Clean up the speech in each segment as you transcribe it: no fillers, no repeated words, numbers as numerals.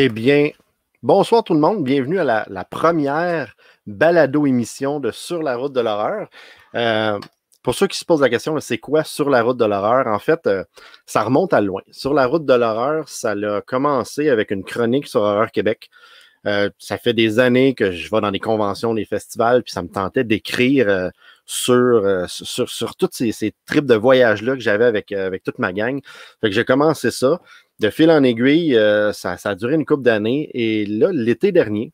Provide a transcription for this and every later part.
Eh bien, bonsoir tout le monde. Bienvenue à la première balado-émission de Sur la route de l'horreur. Pour ceux qui se posent la question, c'est quoi Sur la route de l'horreur? En fait, ça remonte à loin. Sur la route de l'horreur, ça a commencé avec une chronique sur Horreur Québec. Ça fait des années que je vais dans des conventions, des festivals, puis ça me tentait d'écrire sur toutes ces trips de voyage-là que j'avais avec toute ma gang. Fait que j'ai commencé ça. De fil en aiguille, ça a duré une couple d'années. Et là, l'été dernier,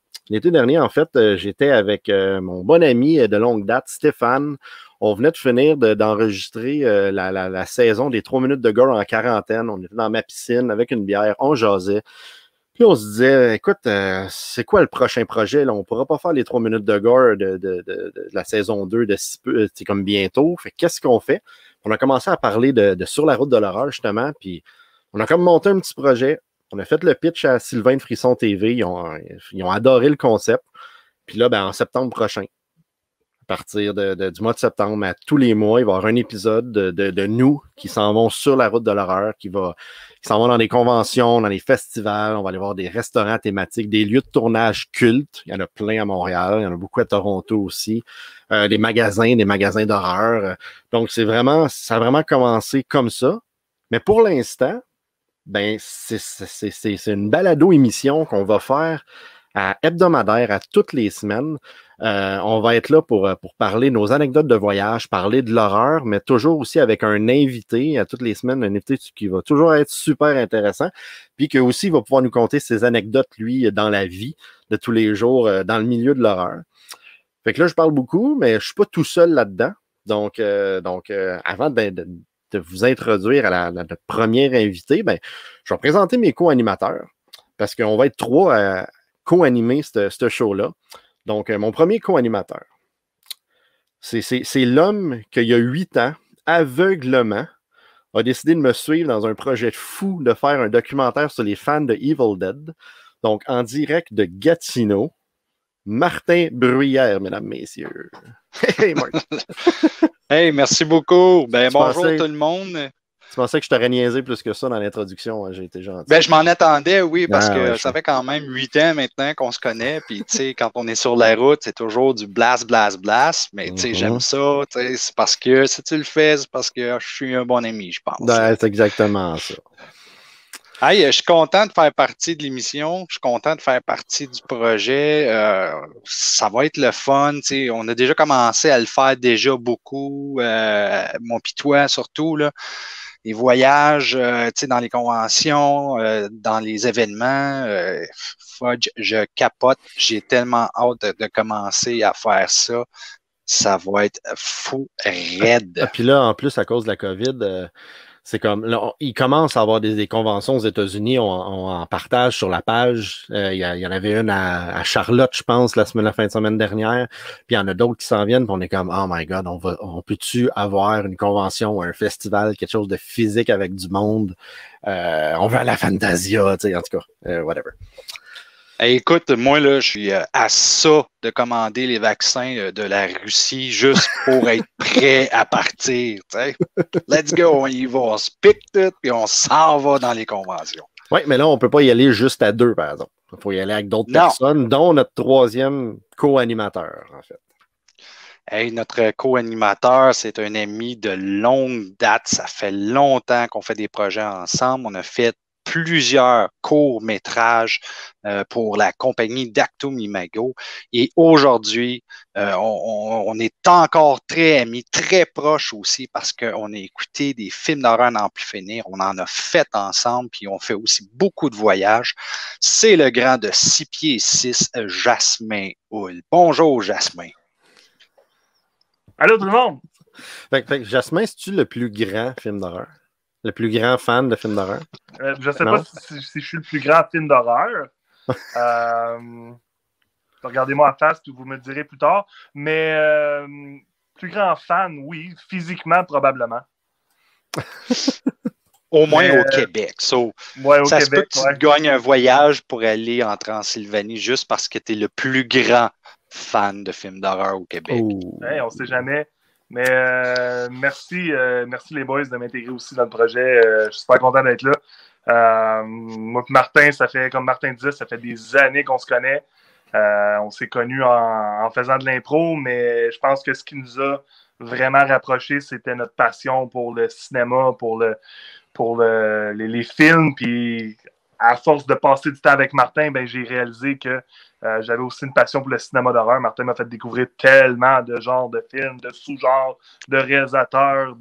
en fait, j'étais avec mon bon ami de longue date, Stéphane. On venait de finir d'enregistrer la saison des 3 minutes de gore en quarantaine. On était dans ma piscine avec une bière, on jasait. Puis on se disait, écoute, c'est quoi le prochain projet? Là? On ne pourra pas faire les 3 minutes de gore de la saison 2 c'est comme bientôt. Fait qu'est-ce qu'on fait? On a commencé à parler de Sur la route de l'horreur, justement, puis on a comme monté un petit projet. On a fait le pitch à Sylvain de Frisson TV. Ils ont adoré le concept. Puis là, en septembre prochain, à partir du mois de septembre, à tous les mois, il va y avoir un épisode de nous qui s'en vont sur la route de l'horreur, qui s'en vont dans des conventions, dans des festivals. On va aller voir des restaurants thématiques, des lieux de tournage cultes. Il y en a plein à Montréal. Il y en a beaucoup à Toronto aussi. Des magasins d'horreur. Donc, ça a vraiment commencé comme ça. Mais pour l'instant, c'est une balado-émission qu'on va faire hebdomadaire à toutes les semaines. On va être là pour parler de nos anecdotes de voyage, parler de l'horreur, mais toujours aussi avec un invité à toutes les semaines, un invité qui va toujours être super intéressant, puis que aussi il va pouvoir nous conter ses anecdotes, lui, dans la vie de tous les jours, dans le milieu de l'horreur. Fait que là, je parle beaucoup, mais je suis pas tout seul là-dedans. Donc, avant de vous introduire à notre premier invité, je vais présenter mes co-animateurs parce qu'on va être 3 à co-animer ce show-là. Donc, mon premier co-animateur, c'est l'homme qui, il y a 8 ans, aveuglement, a décidé de me suivre dans un projet fou de faire un documentaire sur les fans de Evil Dead. Donc, en direct de Gatineau, Martin Bruyère, mesdames, messieurs. Hey, Marc. Hey, merci beaucoup. Bonjour tout le monde. Tu pensais que je t'aurais niaisé plus que ça dans l'introduction, hein? J'ai été gentil. Je m'en attendais, oui, parce que ça fait quand même 8 ans maintenant qu'on se connaît. Puis, tu sais, quand on est sur la route, c'est toujours du blast. Mais, tu sais, j'aime ça. C'est parce que si tu le fais, c'est parce que je suis un bon ami, je pense. C'est exactement ça. Hey, je suis content de faire partie de l'émission. Je suis content de faire partie du projet. Ça va être le fun. T'sais. On a déjà commencé à le faire déjà beaucoup. Mon pis toi, surtout, là. Les voyages, dans les conventions, dans les événements. Fudge, je capote. J'ai tellement hâte de commencer à faire ça. Ça va être fou raide. Puis là, en plus, à cause de la COVID, c'est comme, là, il commence à avoir des conventions aux États-Unis, on en partage sur la page. Il y en avait une à Charlotte, je pense, la fin de semaine dernière. Puis il y en a d'autres qui s'en viennent, puis on est comme, oh my God, on peut-tu avoir une convention ou un festival, quelque chose de physique avec du monde? On veut à la Fantasia, tu sais, en tout cas, whatever. Hey, écoute, moi, là, je suis à ça de commander les vaccins de la Russie juste pour être prêt à partir. T'sais. Let's go, on y va, on se pique tout, puis on s'en va dans les conventions. Oui, mais là, on ne peut pas y aller juste à 2, par exemple. Il faut y aller avec d'autres personnes, dont notre 3e co-animateur, en fait. Hey, notre co-animateur, c'est un ami de longue date. Ça fait longtemps qu'on fait des projets ensemble. On a fait plusieurs courts-métrages pour la compagnie d'Actum Imago. Et aujourd'hui, on est encore très amis, très proches aussi parce qu'on a écouté des films d'horreur à n'en plus finir. On en a fait ensemble, puis on fait aussi beaucoup de voyages. C'est le grand de 6 pieds 6, Jasmin Houle. Bonjour, Jasmin. Allô, tout le monde! Fait que Jasmin, c'est-tu le plus grand film d'horreur? Le plus grand fan de films d'horreur? Je ne sais pas si je suis le plus grand film d'horreur. Regardez-moi en face, puis vous me le direz plus tard. Mais plus grand fan, oui. Physiquement, probablement. Au moins au Québec. Ouais, ça se peut que tu gagnes un voyage pour aller en Transylvanie juste parce que tu es le plus grand fan de films d'horreur au Québec. Hey, on ne sait jamais. Mais merci les boys de m'intégrer aussi dans le projet. Je suis super content d'être là. Moi et Martin, comme Martin disait, ça fait des années qu'on se connaît. On s'est connus en faisant de l'impro, mais je pense que ce qui nous a vraiment rapprochés, c'était notre passion pour le cinéma, pour les films. Puis à force de passer du temps avec Martin, ben, j'ai réalisé que j'avais aussi une passion pour le cinéma d'horreur. Martin m'a fait découvrir tellement de genres de films, de sous-genres, de réalisateurs.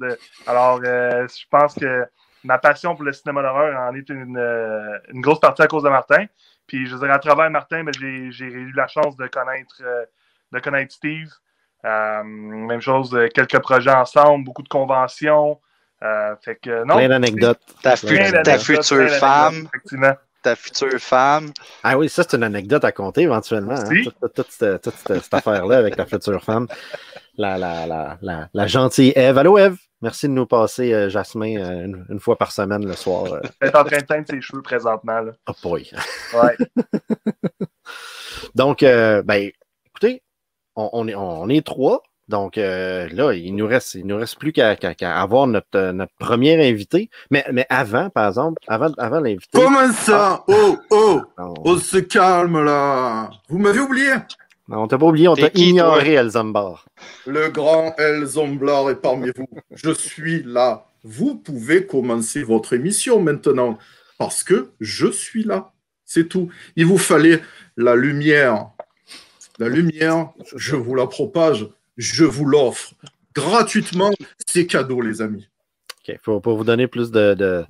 Alors, je pense que ma passion pour le cinéma d'horreur en est une grosse partie à cause de Martin. Puis, je veux dire, à travers Martin, ben, j'ai eu la chance de connaître Steve. Même chose, quelques projets ensemble, beaucoup de conventions. Fait que, non, plein d'anecdotes. Ta future femme. Effectivement. Ta future femme. Ah oui, ça, c'est une anecdote à compter éventuellement. Hein? Toute cette affaire-là avec ta future femme. La gentille Ève. Allô, Ève? Merci de nous passer Jasmin une fois par semaine le soir. Elle est en train de teindre ses cheveux présentement. Là. Oh boy. Ouais. Donc, ben, écoutez, on est trois. Donc là, il nous reste plus qu'à avoir notre premier invité. Mais avant, par exemple, avant l'invité. Comment ça? On se calme là. Vous m'avez oublié? Non, on t'a pas oublié, on t'a ignoré, Elzambar. Le grand Elzambar est parmi vous. Je suis là. Vous pouvez commencer votre émission maintenant. Parce que je suis là. C'est tout. Il vous fallait la lumière. La lumière, je vous la propage. Je vous l'offre gratuitement. C'est cadeau, les amis. OK. Pour vous donner plus de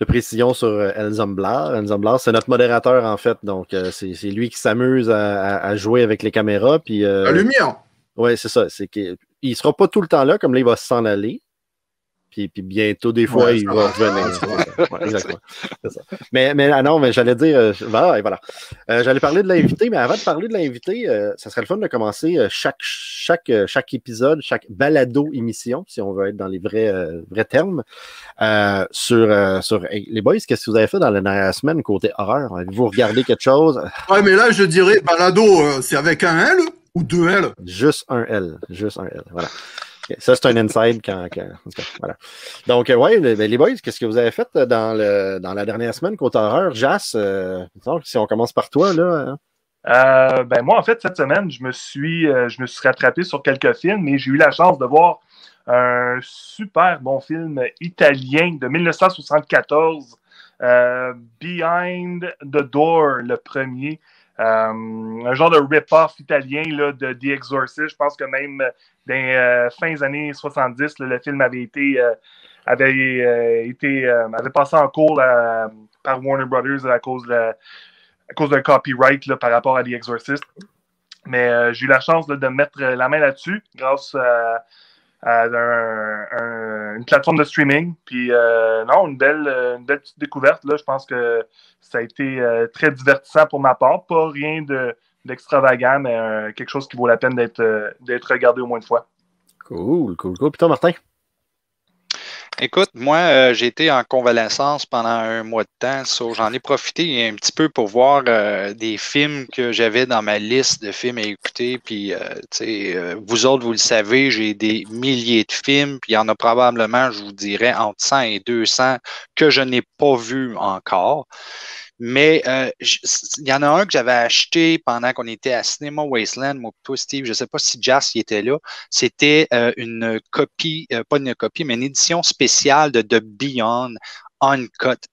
précision sur Elzambar. Elzambar, c'est notre modérateur, en fait. Donc, c'est lui qui s'amuse à jouer avec les caméras. Puis, la lumière. Oui, c'est ça. Il ne sera pas tout le temps là, comme là, il va s'en aller. Puis bientôt, des fois, il va revenir. Ouais, exactement. C'est ça. Mais non, mais j'allais dire, voilà. J'allais parler de l'invité, mais avant de parler de l'invité, ça serait le fun de commencer chaque épisode, chaque balado-émission, si on veut être dans les vrais termes, sur les boys, qu'est-ce que vous avez fait dans la dernière semaine côté horreur? Avez-vous regardé quelque chose? Ouais, mais là, je dirais, balado, c'est avec un L ou deux L? Juste un L, voilà. Ça, c'est un inside voilà. Donc, ouais, les boys, qu'est-ce que vous avez fait dans la dernière semaine côté horreur? Jas, si on commence par toi, là. Ben moi, en fait, cette semaine, je me suis rattrapé sur quelques films et j'ai eu la chance de voir un super bon film italien de 1974, Behind the Door, le premier. Un genre de rip-off italien là, de The Exorcist. Je pense que même dans les fins années 70, là, le film avait passé en cours par Warner Brothers à cause d'un copyright là, par rapport à The Exorcist. Mais j'ai eu la chance là, de mettre la main là-dessus grâce à une plateforme de streaming. Puis non, une belle petite découverte. Là. Je pense que ça a été très divertissant pour ma part. Pas rien d'extravagant, mais quelque chose qui vaut la peine d'être regardé au moins une fois. Cool. Puis toi, Martin? Écoute, moi, j'ai été en convalescence pendant un mois de temps. J'en ai profité un petit peu pour voir des films que j'avais dans ma liste de films à écouter. Puis, vous autres, vous le savez, j'ai des milliers de films. Puis, il y en a probablement, je vous dirais, entre 100 et 200 que je n'ai pas vus encore. Mais il y en a un que j'avais acheté pendant qu'on était à Cinema Wasteland, moi toi, Steve, je ne sais pas si Jas y était là. C'était une copie, pas une copie, mais une édition spéciale de The Beyond Uncut.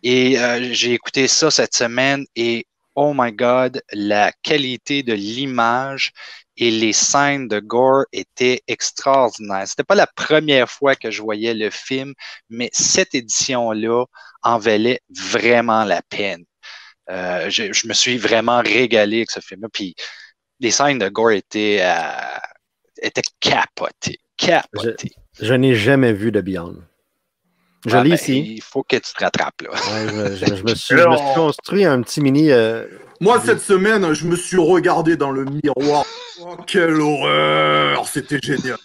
Et j'ai écouté ça cette semaine et oh my God, la qualité de l'image et les scènes de gore étaient extraordinaires. C'était pas la première fois que je voyais le film, mais cette édition-là en valait vraiment la peine. Je me suis vraiment régalé avec ce film-là. Puis les scènes de gore étaient capotées. Je n'ai jamais vu de Beyond. Je lis ici. Il faut que tu te rattrapes, là. Ouais, je me suis construit un petit mini... Moi, cette semaine, je me suis regardé dans le miroir. Oh, quelle horreur! C'était génial.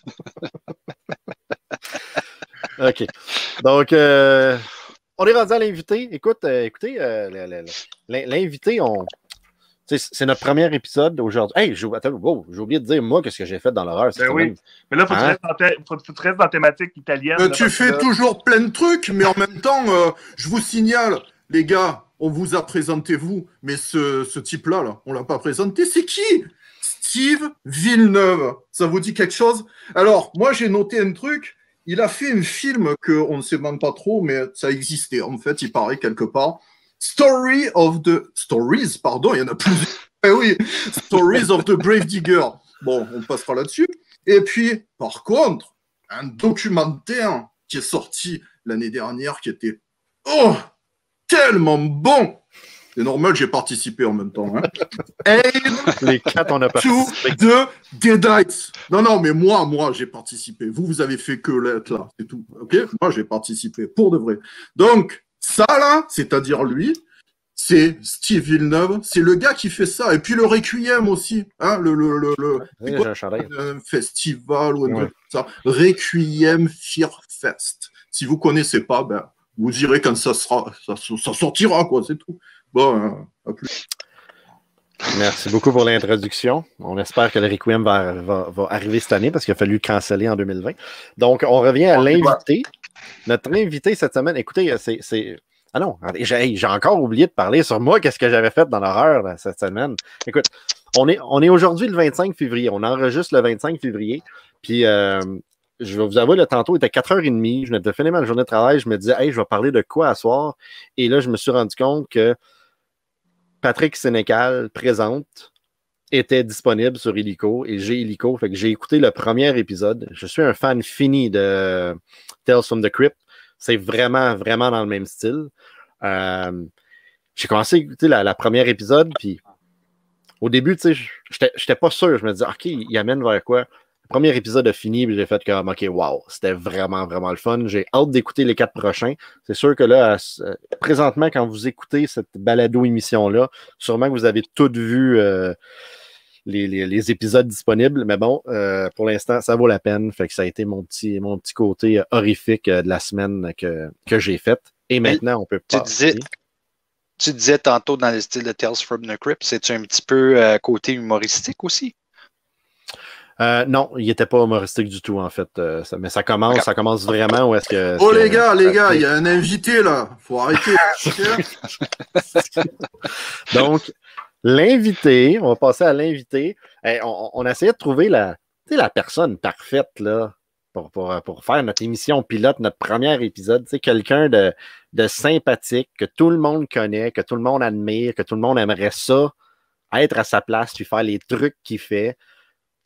OK. Donc, on est rendu à l'invité. Écoutez, l'invité, c'est notre premier épisode aujourd'hui. Hey, j'ai oublié de dire, moi, qu'est-ce que j'ai fait dans l'horreur cette semaine. Mais là, faut que tu restes dans la thématique italienne. Tu fais toujours plein de trucs, mais en même temps, je vous signale, les gars, on vous a présenté vous, mais ce type-là, là, on l'a pas présenté. C'est qui? Steve Villeneuve. Ça vous dit quelque chose? Alors, moi, j'ai noté un truc. Il a fait un film qu'on ne sait même pas trop, mais ça existait. En fait, il paraît quelque part. Stories, pardon, il y en a plusieurs. Eh oui, Stories of the Grave Digger. Bon, on passera là-dessus. Et puis, par contre, un documentaire qui est sorti l'année dernière qui était tellement bon. C'est normal, j'ai participé en même temps. Hein. Les 4, on a participé. To the Deadites. Non, mais moi, j'ai participé. Vous avez fait que l'être là, c'est tout. Ok? Moi, j'ai participé, pour de vrai. Donc, ça là, c'est-à-dire lui, c'est Steve Villeneuve, c'est le gars qui fait ça. Et puis le Requiem aussi, hein, Oui, j'ai un chandail. Un festival ou un truc comme ça. Requiem Fear Fest. Si vous connaissez pas, ben, vous direz quand ça sortira, quoi, c'est tout. Bon, à plus. Merci beaucoup pour l'introduction. On espère que le Requiem va arriver cette année parce qu'il a fallu canceller en 2020. Donc, on revient à l'invité. Notre invité cette semaine, écoutez, c'est... Ah non, j'ai encore oublié de parler sur moi, qu'est-ce que j'avais fait dans l'horreur cette semaine. Écoute, on est aujourd'hui le 25 février. On enregistre le 25 février. Puis, je vais vous avouer, le tantôt, il était 4h30. Je venais de finir ma journée de travail. Je me disais, hey, je vais parler de quoi à soir? Et là, je me suis rendu compte que Patrick Sénécal présente était disponible sur Illico et j'ai Illico. Fait que j'ai écouté le premier épisode. Je suis un fan fini de Tales from the Crypt. C'est vraiment, vraiment dans le même style. J'ai commencé à écouter la première épisode, puis au début, tu sais, j'étais pas sûr. Je me disais, OK, il amène vers quoi? Le premier épisode a fini, puis j'ai fait comme, OK, wow, c'était vraiment, vraiment le fun. J'ai hâte d'écouter les 4 prochains. C'est sûr que là, présentement, quand vous écoutez cette balado-émission-là, sûrement que vous avez toutes vu les épisodes disponibles, mais bon, pour l'instant, ça vaut la peine. Fait que ça a été mon petit côté horrifique de la semaine que j'ai faite. Et maintenant, on peut pas. Tu disais tantôt dans le style de Tales from the Crypt, c'est-tu un petit peu côté humoristique aussi? Non, il n'était pas humoristique du tout, en fait. Mais ça commence vraiment où est-ce que... Oh, les gars, il y a un invité, là. Faut arrêter. Donc, l'invité, on va passer à l'invité. On essayait de trouver la personne parfaite, là, pour faire notre émission pilote, notre premier épisode. Quelqu'un de sympathique, que tout le monde connaît, que tout le monde admire, que tout le monde aimerait ça, être à sa place, puis faire les trucs qu'il fait.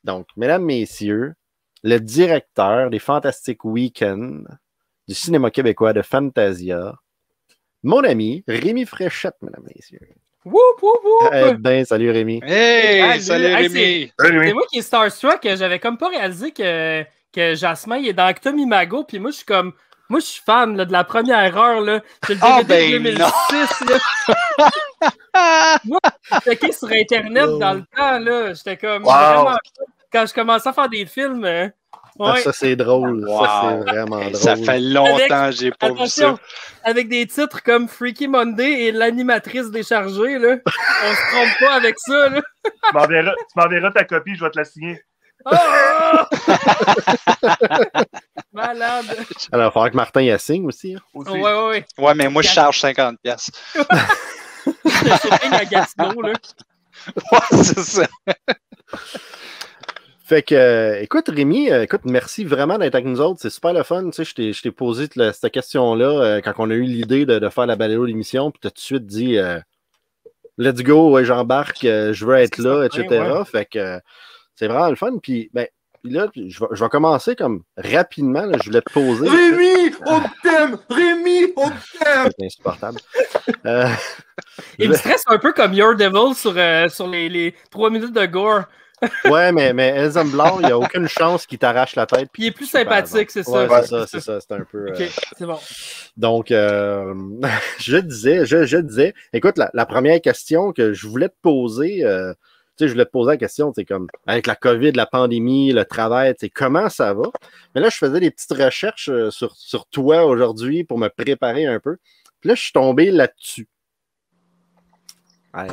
Donc, mesdames, messieurs, le directeur des Fantastiques Week-ends du cinéma québécois de Fantasia, mon ami Rémi Fréchette, mesdames, messieurs. Woup, woup, woup! Salut Rémi. Hey, salut Rémi. C'est moi qui est starstruck. J'avais comme pas réalisé que Jasmin il est dans Actum Imago, puis moi, je suis fan là, de la première heure. Là. C'est le DVD de 2006. Là. Moi, j'étais sur Internet dans le temps. Là. J'étais comme vraiment... Quand je commençais à faire des films... Ouais. Ah, ça, c'est drôle. Wow. Ça, c'est vraiment drôle. Ça fait longtemps que j'ai pas vu ça. Avec des titres comme Freaky Monday et l'animatrice déchargée. Là. On se trompe pas avec ça. Là. Tu m'enverras ta copie, je vais te la signer. Oh! Malade. Alors, il va falloir que Martin y assigne aussi. Hein. Ouais. Ouais, mais moi, je charge 50$. C'est bien à Gatineau, là. Ouais, c'est ça. Fait que, écoute, Rémi, merci vraiment d'être avec nous autres. C'est super le fun. Tu sais, je t'ai posé cette question-là quand on a eu l'idée de faire la balado l'émission, puis tu as tout de suite dit let's go, ouais, j'embarque, je veux être là, etc. Ouais. Fait que c'est vraiment le fun. Puis, là, je vais commencer comme rapidement. Là, je voulais te poser. Rémi, on t'aime! Rémi, on t'aime! C'est insupportable. Il me stresse un peu comme Your Devil sur les 3 minutes de gore. Ouais, mais Elzemblar, il n'y a aucune chance qu'il t'arrache la tête. Puis il est plus sympathique, c'est ça. Ouais, c'est ça. C'est un peu. Ok, c'est bon. Donc, je disais, écoute, la première question que je voulais te poser, je voulais te poser la question, comme avec la COVID, la pandémie, le travail, comment ça va? Mais là, je faisais des petites recherches sur toi aujourd'hui pour me préparer un peu. Puis là, je suis tombé là-dessus.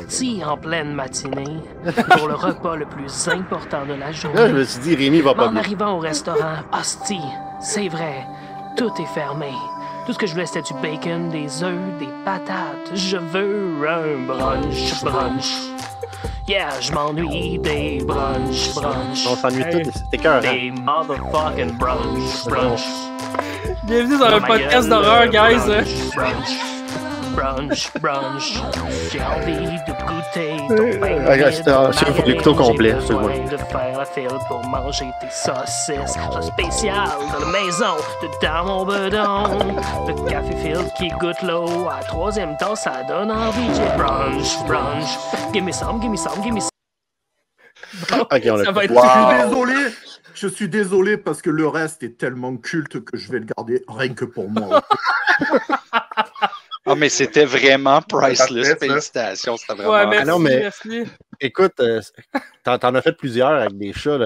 Si, en pleine matinée, pour le repas le plus important de la journée. Là, je me suis dit, Rémi va pas En bien. arrivant au restaurant, hostie, c'est vrai, tout est fermé. Tout ce que je voulais, c'était du bacon, des œufs, des patates. Je veux un brunch, brunch. Yeah, je m'ennuie des brunch. On s'ennuie tous, c'était cœur. Des motherfucking brunch. Bienvenue dans le podcast d'horreur, guys. Brunch. J'ai envie de goûter Il faut l'écouter au complet, c'est bon. de faire la file pour manger tes saucisses. C'est spécial dans la maison, dans mon bedon. Le café filtre qui goûte l'eau. À troisième temps, ça donne envie de brunch. Give me some. Ok, on l'a Ça va fait. être Je suis désolé parce que le reste est tellement culte que je vais le garder rien que pour moi. Ah, mais c'était vraiment priceless. Parfait, ça. Félicitations, c'était vraiment... Ouais, merci, non, mais- merci. Écoute, t'en as fait plusieurs avec des chats. Là.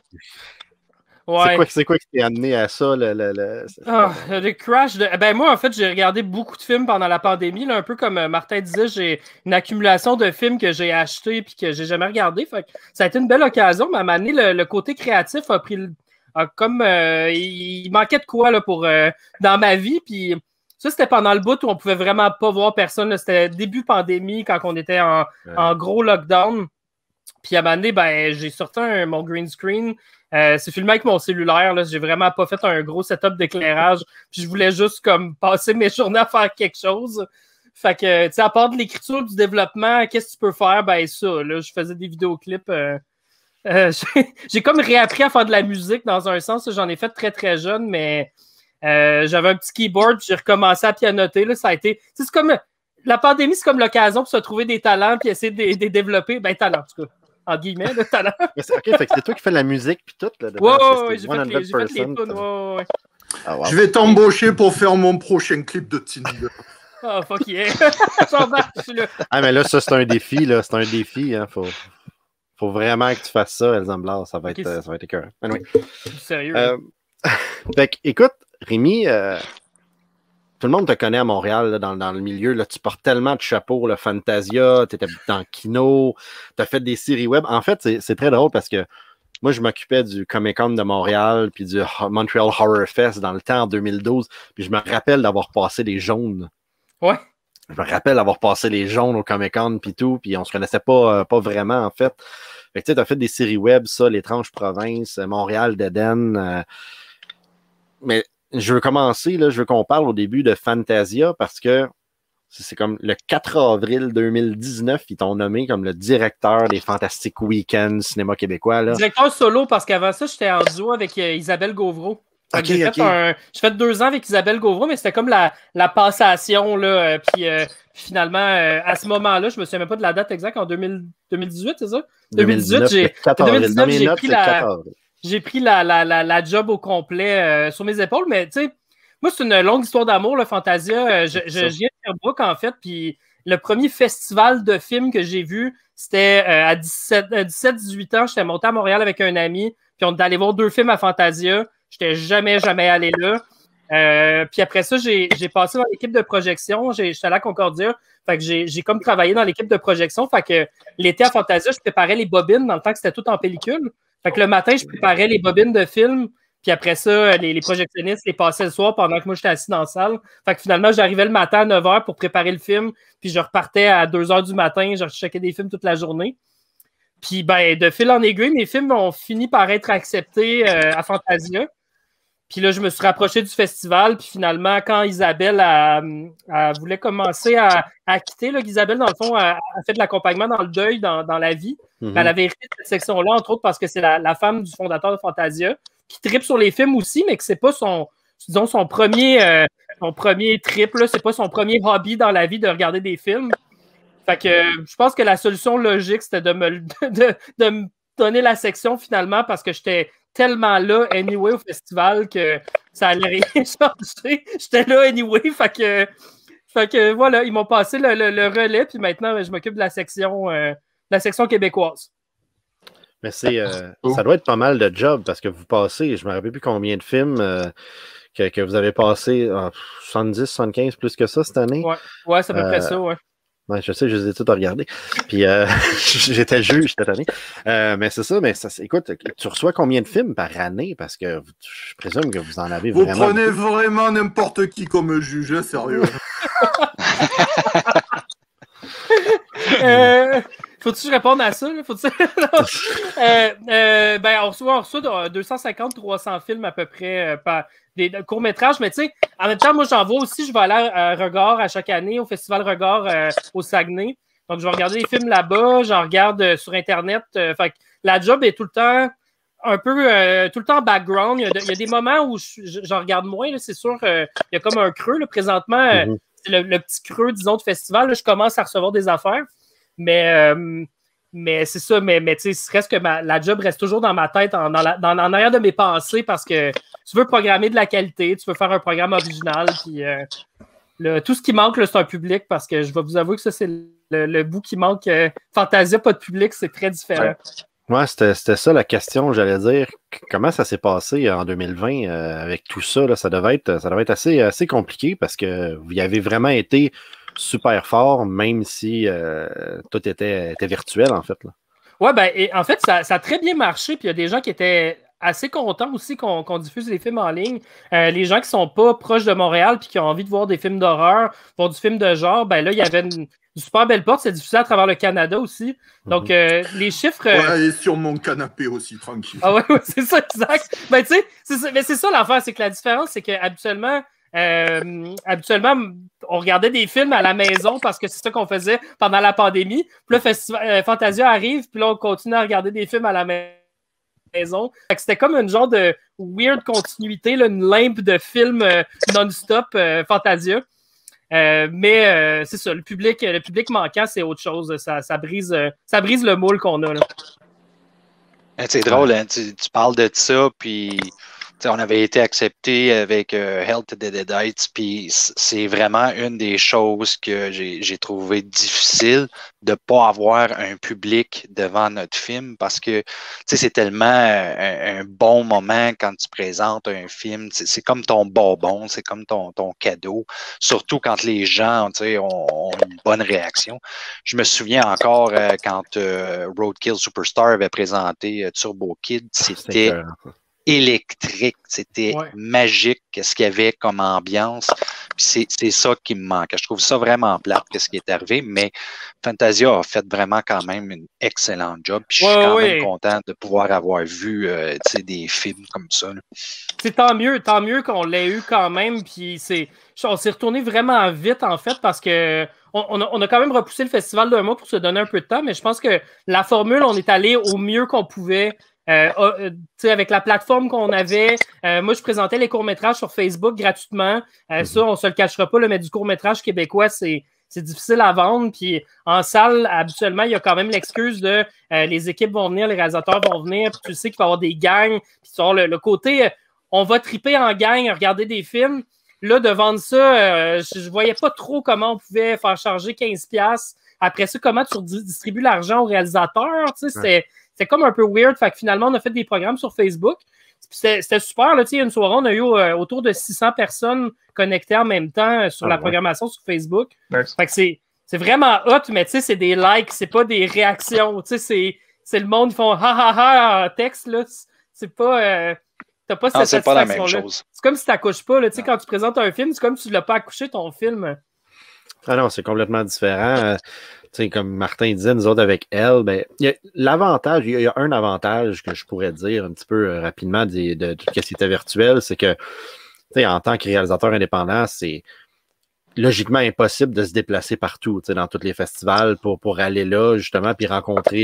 Ouais. C'est quoi qui t'est amené à ça? Le crash de. Ben moi, en fait, j'ai regardé beaucoup de films pendant la pandémie. Là, un peu comme Martin disait, j'ai une accumulation de films que j'ai achetés et que j'ai jamais regardé. Fait que ça a été une belle occasion, mais à un moment donné, le côté créatif a pris il manquait de quoi là, pour dans ma vie. Puis ça, c'était pendant le bout où on pouvait vraiment pas voir personne. Là. C'était début pandémie, quand on était en gros lockdown. Puis à un moment donné, ben, j'ai sorti mon green screen. C'est filmé avec mon cellulaire. Là. J'ai vraiment pas fait un gros setup d'éclairage. Puis je voulais juste comme passer mes journées à faire quelque chose. Fait que, tu sais, à part de l'écriture, du développement, qu'est-ce que tu peux faire? Ben ça, là, je faisais des vidéoclips. J'ai comme réappris à faire de la musique dans un sens. J'en ai fait très, très jeune, mais j'avais un petit keyboard, puis j'ai recommencé à pianoter. Là, ça a été... C'est comme... La pandémie, c'est comme l'occasion pour se trouver des talents puis essayer de les développer. Ben, talents, en tout cas. En guillemets, le talent. OK, fait que c'est toi qui fais de la musique puis tout. Là, Ouais, j'ai fait les tunes. Ouais. Ah, wow. Je vais t'embaucher pour faire mon prochain clip de Tinder. Oh, fuck yeah. J'embarque, je suis là. Ah, mais là, ça, c'est un défi. Là. C'est un défi. Hein. Faut vraiment que tu fasses ça, Elzamblar. Ça va être écœurant. Anyway. Sérieux. Fait que, écoute, Rémi, tout le monde te connaît à Montréal, là, dans le milieu. Là, tu portes tellement de chapeaux, le Fantasia, tu étais dans Kino, tu as fait des séries web. En fait, c'est très drôle parce que moi, je m'occupais du Comic-Con de Montréal puis du Montreal Horror Fest dans le temps, en 2012. Puis je me rappelle d'avoir passé les jaunes. Ouais. Je me rappelle d'avoir passé les jaunes au Comic-Con puis tout, puis on se connaissait pas vraiment, en fait. Fait que tu sais, t'as fait des séries web, ça, L'étrange province, Montréal d'Éden. Mais je veux commencer, là, je veux qu'on parle au début de Fantasia parce que c'est comme le 4 avril 2019, ils t'ont nommé comme le directeur des Fantastiques Week-ends cinéma québécois. Là. Directeur solo, parce qu'avant ça, j'étais en duo avec Isabelle Gauvreau. J'ai fait 2 ans avec Isabelle Gauvreau, mais c'était comme la passation. Là, puis finalement, à ce moment-là, je me souviens même pas de la date exacte, en 2018, c'est ça? 2018, j'ai pris la job au complet sur mes épaules, mais tu sais, moi, c'est une longue histoire d'amour, le Fantasia. Je viens de Sherbrooke, en fait, puis le premier festival de films que j'ai vu, c'était à 17-18 ans. J'étais monté à Montréal avec un ami, puis on est allé voir 2 films à Fantasia. J'étais jamais allé là. Puis après ça, j'ai passé dans l'équipe de projection. J'étais allé à Concordia. Fait que j'ai comme travaillé dans l'équipe de projection. Fait que l'été à Fantasia, je préparais les bobines dans le temps que c'était tout en pellicule. Fait que le matin, je préparais les bobines de films. Puis après ça, les projectionnistes les passaient le soir pendant que moi, j'étais assis dans la salle. Fait que finalement, j'arrivais le matin à 9h pour préparer le film. Puis je repartais à 2h du matin. Je checkais des films toute la journée. Puis ben, de fil en aiguille, mes films ont fini par être acceptés à Fantasia. Puis là, je me suis rapproché du festival. Puis finalement, quand Isabelle voulait commencer à quitter, là, Isabelle, dans le fond, a fait de l'accompagnement dans le deuil, dans la vie. Mm-hmm. Elle avait hérité de cette section-là, entre autres, parce que c'est la femme du fondateur de Fantasia, qui tripe sur les films aussi, mais que c'est pas son premier trip, là, c'est pas son premier hobby dans la vie de regarder des films. Fait que je pense que la solution logique, c'était de me donner la section finalement parce que j'étais tellement là anyway au festival que ça allait rien changer. J'étais là anyway, fait que voilà, ils m'ont passé le relais, puis maintenant je m'occupe de la section québécoise. Mais ça doit être pas mal de jobs parce que vous passez, je me rappelle plus combien de films que vous avez passé, 70, 75 plus que ça cette année. Ouais, c'est à peu près ça, ouais. Ouais, je sais, je les ai tous regardés. Puis j'étais juge cette année. Mais c'est ça, écoute, tu reçois combien de films par année? Parce que je présume que vous en avez Vous vraiment. prenez vraiment n'importe qui comme juge, hein, sérieux. Faut-tu répondre à ça? Là? On reçoit 250-300 films à peu près par des courts-métrages, mais tu sais, en même temps, moi, j'en vois aussi, je vais aller à Regard à chaque année, au Festival Regard au Saguenay. Donc, je vais regarder des films là-bas, j'en regarde sur Internet. Fait que la job est tout le temps un peu tout le temps en background. Il y a des moments où j'en regarde moins, là, c'est sûr. Il y a comme un creux, là, présentement. C'est le petit creux, disons, de festival. Là, je commence à recevoir des affaires. Mais c'est ça, mais tu sais, reste que la job reste toujours dans ma tête, en arrière de mes pensées, parce que tu veux programmer de la qualité, tu veux faire un programme original, puis tout ce qui manque, là, c'est un public, parce que je vais vous avouer que ça, c'est le bout qui manque. Fantasia, pas de public, c'est très différent. Ouais, c'était ça la question, j'allais dire. Comment ça s'est passé en 2020 avec tout ça? Là, ça devait être assez compliqué, parce que vous y avez vraiment été super fort, même si tout était virtuel, en fait. Là. Ouais, en fait, ça a très bien marché, puis il y a des gens qui étaient assez contents aussi qu'on diffuse les films en ligne. Les gens qui sont pas proches de Montréal puis qui ont envie de voir des films d'horreur, voir du film de genre, là, il y avait une super belle porte, c'est diffusé à travers le Canada aussi. Donc, les chiffres... Ouais, et sur mon canapé aussi, tranquille. Ah ouais, c'est ça, exact. Tu sais, c'est ça l'affaire, c'est que la différence, c'est qu'habituellement, on regardait des films à la maison parce que c'est ça qu'on faisait pendant la pandémie. Puis là, Fantasia arrive, puis là, on continue à regarder des films à la maison. Fait que c'était comme une genre de weird continuité, là, une limpe de films non-stop Fantasia. Mais c'est ça, le public manquant, c'est autre chose. Ça brise le moule qu'on a. Là. C'est drôle, hein? Tu parles de ça, puis on avait été accepté avec Hell to the Deadites, puis c'est vraiment une des choses que j'ai trouvé difficile de ne pas avoir un public devant notre film, parce que c'est tellement un bon moment quand tu présentes un film. C'est comme ton bonbon, c'est comme ton cadeau, surtout quand les gens ont une bonne réaction. Je me souviens encore quand Roadkill Superstar avait présenté Turbo Kid, c'était électrique, c'était magique, qu'est-ce qu'il y avait comme ambiance. Puis c'est ça qui me manque. Je trouve ça vraiment plate, qu'est-ce qui est arrivé, mais Fantasia a fait vraiment quand même une excellente job. Puis je suis quand même content de pouvoir avoir vu des films comme ça. Là. C'est tant mieux qu'on l'ait eu quand même. Puis on s'est retourné vraiment vite, en fait, parce que on a quand même repoussé le festival d'un mois pour se donner un peu de temps, mais je pense que la formule, on est allé au mieux qu'on pouvait. Avec la plateforme qu'on avait, moi je présentais les courts-métrages sur Facebook gratuitement. Ça, on se le cachera pas, mais du court-métrage québécois, c'est difficile à vendre. Puis en salle, habituellement, il y a quand même l'excuse de les équipes vont venir, les réalisateurs vont venir, puis tu sais qu'il va y avoir des gangs. Puis tu vois, le côté on va triper en gang, regarder des films. Là, de vendre ça, je voyais pas trop comment on pouvait faire charger 15$. Après ça, comment tu distribues l'argent aux réalisateurs? C'était comme un peu weird. Fait que finalement, on a fait des programmes sur Facebook. C'était super. Là, une soirée, on a eu autour de 600 personnes connectées en même temps sur la programmation sur Facebook. Nice. Fait que c'est vraiment hot, mais c'est des likes, c'est pas des réactions. C'est le monde, ils font ha ha ha en texte. Là. C'est pas... t'as pas cette satisfaction-là. C'est pas la même chose. C'est comme si t'accouches pas. Là, quand tu présentes un film, c'est comme si tu l'as pas accouché, ton film. Ah non, c'est complètement différent. Comme Martin disait, nous autres avec elle, il y a un avantage que je pourrais dire un petit peu rapidement de tout ce qui était virtuel, c'est que en tant que réalisateur indépendant, c'est logiquement impossible de se déplacer partout, dans tous les festivals pour aller là, justement, puis rencontrer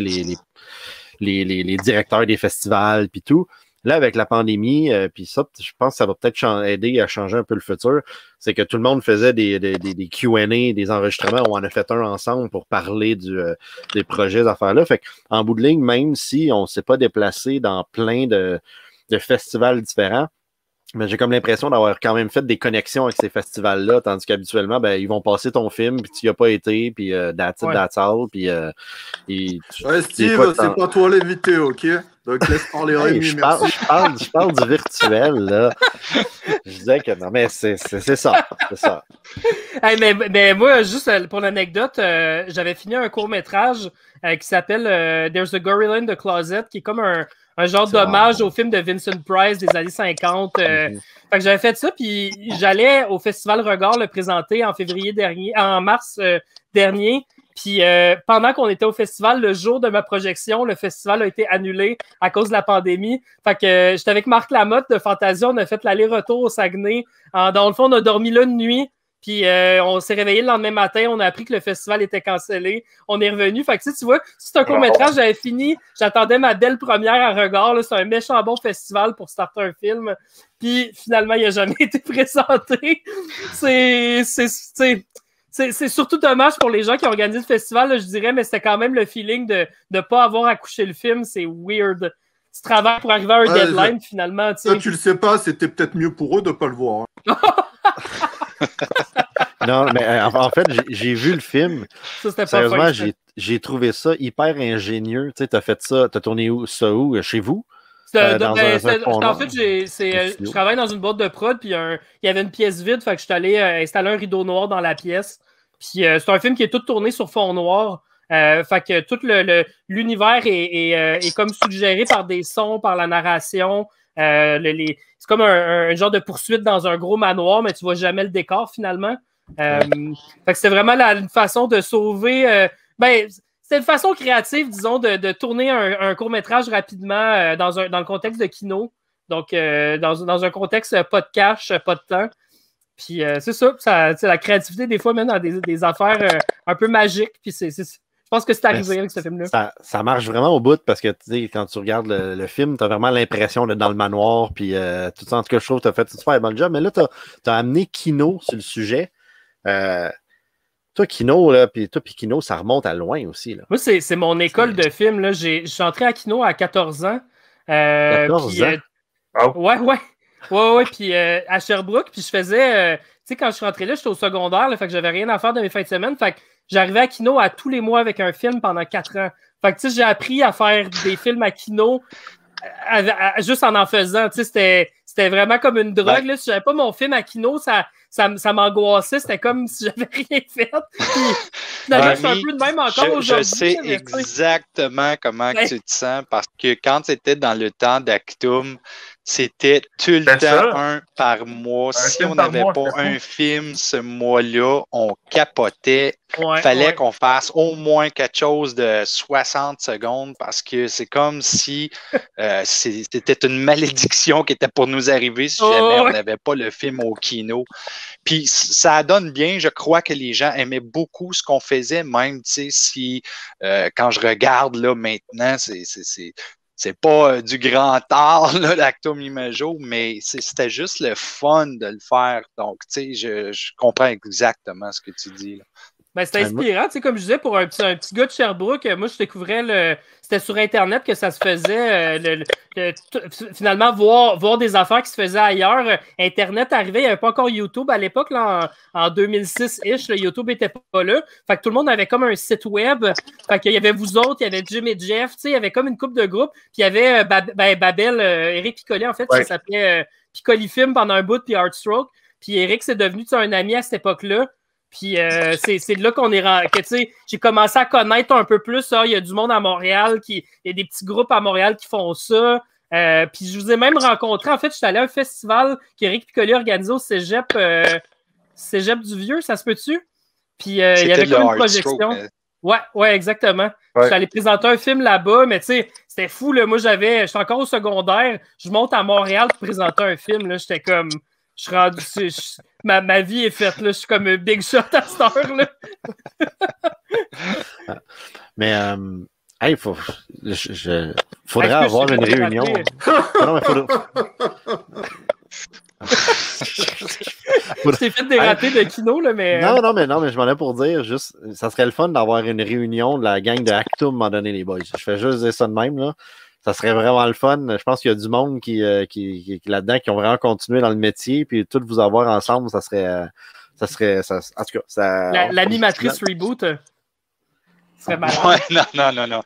les directeurs des festivals, puis tout. Là, avec la pandémie, puis ça, je pense que ça va peut-être aider à changer un peu le futur, c'est que tout le monde faisait des Q&A, des enregistrements, on en a fait un ensemble pour parler des projets, des affaires-là. Fait qu'en bout de ligne, même si on ne s'est pas déplacé dans plein de festivals différents, mais j'ai comme l'impression d'avoir quand même fait des connexions avec ces festivals-là, tandis qu'habituellement, ils vont passer ton film, puis tu n'y as pas été, puis that's it, that's all, puis... Steve, c'est pas toi l'invité, OK? Donc, laisse parler Rémi, Hey, merci. je parle du virtuel, là. Je disais que non, mais c'est ça. C'est ça. Hey, mais moi, juste pour l'anecdote, j'avais fini un court-métrage qui s'appelle There's a Gorilla in the Closet, qui est comme un genre d'hommage au film de Vincent Price des années 50. Fait que j'avais fait ça, puis j'allais au Festival Regard le présenter en mars dernier. Puis pendant qu'on était au festival, le jour de ma projection, le festival a été annulé à cause de la pandémie. Fait que j'étais avec Marc Lamotte de Fantasia, on a fait l'aller-retour au Saguenay. Dans le fond, on a dormi là une nuit. Puis on s'est réveillé le lendemain matin, on a appris que le festival était cancellé. On est revenu. Fait que tu vois, c'est un court-métrage, j'avais fini. J'attendais ma belle première à Regard. Là, c'est un méchant bon festival pour starter un film. Puis finalement, il n'a jamais été présenté. C'est surtout dommage pour les gens qui ont organisé le festival, là, je dirais, mais c'était quand même le feeling de ne pas avoir accouché le film. C'est weird. Tu travailles pour arriver à un deadline, finalement. Ça, tu le sais pas, c'était peut-être mieux pour eux de ne pas le voir. Non, mais en fait, j'ai vu le film. Ça, c'était pas Sérieusement, fun, j'ai trouvé ça hyper ingénieux. Tu sais, t'as fait ça, t'as tourné ça où? Chez vous? En fait, je travaille dans une boîte de prod, puis il y avait une pièce vide, fait que je suis allé installer un rideau noir dans la pièce. Puis c'est un film qui est tout tourné sur fond noir. Fait que tout l'univers est comme suggéré par des sons, par la narration. C'est comme un genre de poursuite dans un gros manoir, mais tu vois jamais le décor finalement. Fait que c'est vraiment une façon de sauver. C'est une façon créative, disons, de tourner un court-métrage rapidement dans le contexte de kino. Donc, dans un contexte pas de cash, pas de temps. Puis, c'est ça. La créativité, des fois, mène dans des affaires un peu magiques. Puis, je pense que c'est arrivé avec ce film-là. Ça marche vraiment au bout parce que, tu sais, quand tu regardes le film, tu as vraiment l'impression d'être dans le manoir. Puis, tout ça, en tout cas, je trouve que tu as fait un super bon job. Mais là, tu as amené Kino sur le sujet. Toi, Kino, là, puis Kino, ça remonte à loin aussi. Là. Moi, c'est mon école de film. Là. Je suis entré à Kino à 14 ans. 14 ans? Ouais. Puis à Sherbrooke, puis je faisais... tu sais, quand je suis rentré là, j'étais au secondaire, là, fait que j'avais rien à faire de mes fins de semaine. Fait que j'arrivais à Kino à tous les mois avec un film pendant 4 ans. Fait que, tu sais, j'ai appris à faire des films à Kino juste en faisant. Tu sais, c'était vraiment comme une drogue. Là. Si j'avais pas mon film à Kino, ça m'angoissait. C'était comme si j'avais rien fait. Finalement, je suis un peu de même encore aujourd'hui. Je sais exactement comment que tu te sens parce que quand tu étais dans le temps d'Actum, c'était tout le temps un par mois. Si on n'avait pas un film ce mois-là, on capotait. Il fallait qu'on fasse au moins quelque chose de 60 secondes parce que c'est comme si c'était une malédiction qui était pour nous arriver si jamais on n'avait pas le film au kino. Puis ça donne bien, je crois que les gens aimaient beaucoup ce qu'on faisait, même si quand je regarde là maintenant, c'est pas du grand art, l'Actum Imago, mais c'était juste le fun de le faire. Donc, tu sais, je comprends exactement ce que tu dis. Là. Ben, c'était inspirant, tu sais, comme je disais, pour un petit gars de Sherbrooke, moi, je découvrais c'était sur Internet que ça se faisait, finalement, voir des affaires qui se faisaient ailleurs. Internet arrivait, il n'y avait pas encore YouTube à l'époque, là, en 2006-ish, YouTube n'était pas là. Fait que tout le monde avait comme un site web. Fait qu'il y avait vous autres, il y avait Jim et Jeff, tu sais, il y avait comme une couple de groupes. Puis il y avait Babel, Eric Piccoli, en fait, qui s'appelait Piccoli Film pendant un bout, puis Artstroke. Puis Eric, c'est devenu un ami à cette époque-là. Puis c'est là qu'on est que tu sais, j'ai commencé à connaître un peu plus ça. Il y a du monde à Montréal, il y a des petits groupes à Montréal qui font ça. Puis je vous ai même rencontré. En fait, je suis allé à un festival qu'Éric Piccoli a organisé au Cégep du Vieux, ça se peut-tu? Puis il y avait comme une projection. Ouais, exactement. Je suis allé présenter un film là-bas, mais tu sais, c'était fou. Là. Moi, j'étais encore au secondaire. Je monte à Montréal pour présenter un film. Là. J'étais comme. Je suis rendu. Ma vie est faite, là. Je suis comme un big shot à cette heure-là. Mais, faudrait avoir une réunion. Non, mais Je t'ai fait déraper de Kino, là, mais. Non, mais je m'en ai pour dire, juste, ça serait le fun d'avoir une réunion de la gang de Actum, à un moment donné, les boys. Je fais juste dire ça de même, là. Ça serait vraiment le fun. Je pense qu'il y a du monde qui là-dedans, qui ont vraiment continué dans le métier, puis tout vous avoir ensemble, ça serait en tout cas, ça. L'animatrice Reboot. serait malade. Ouais, non.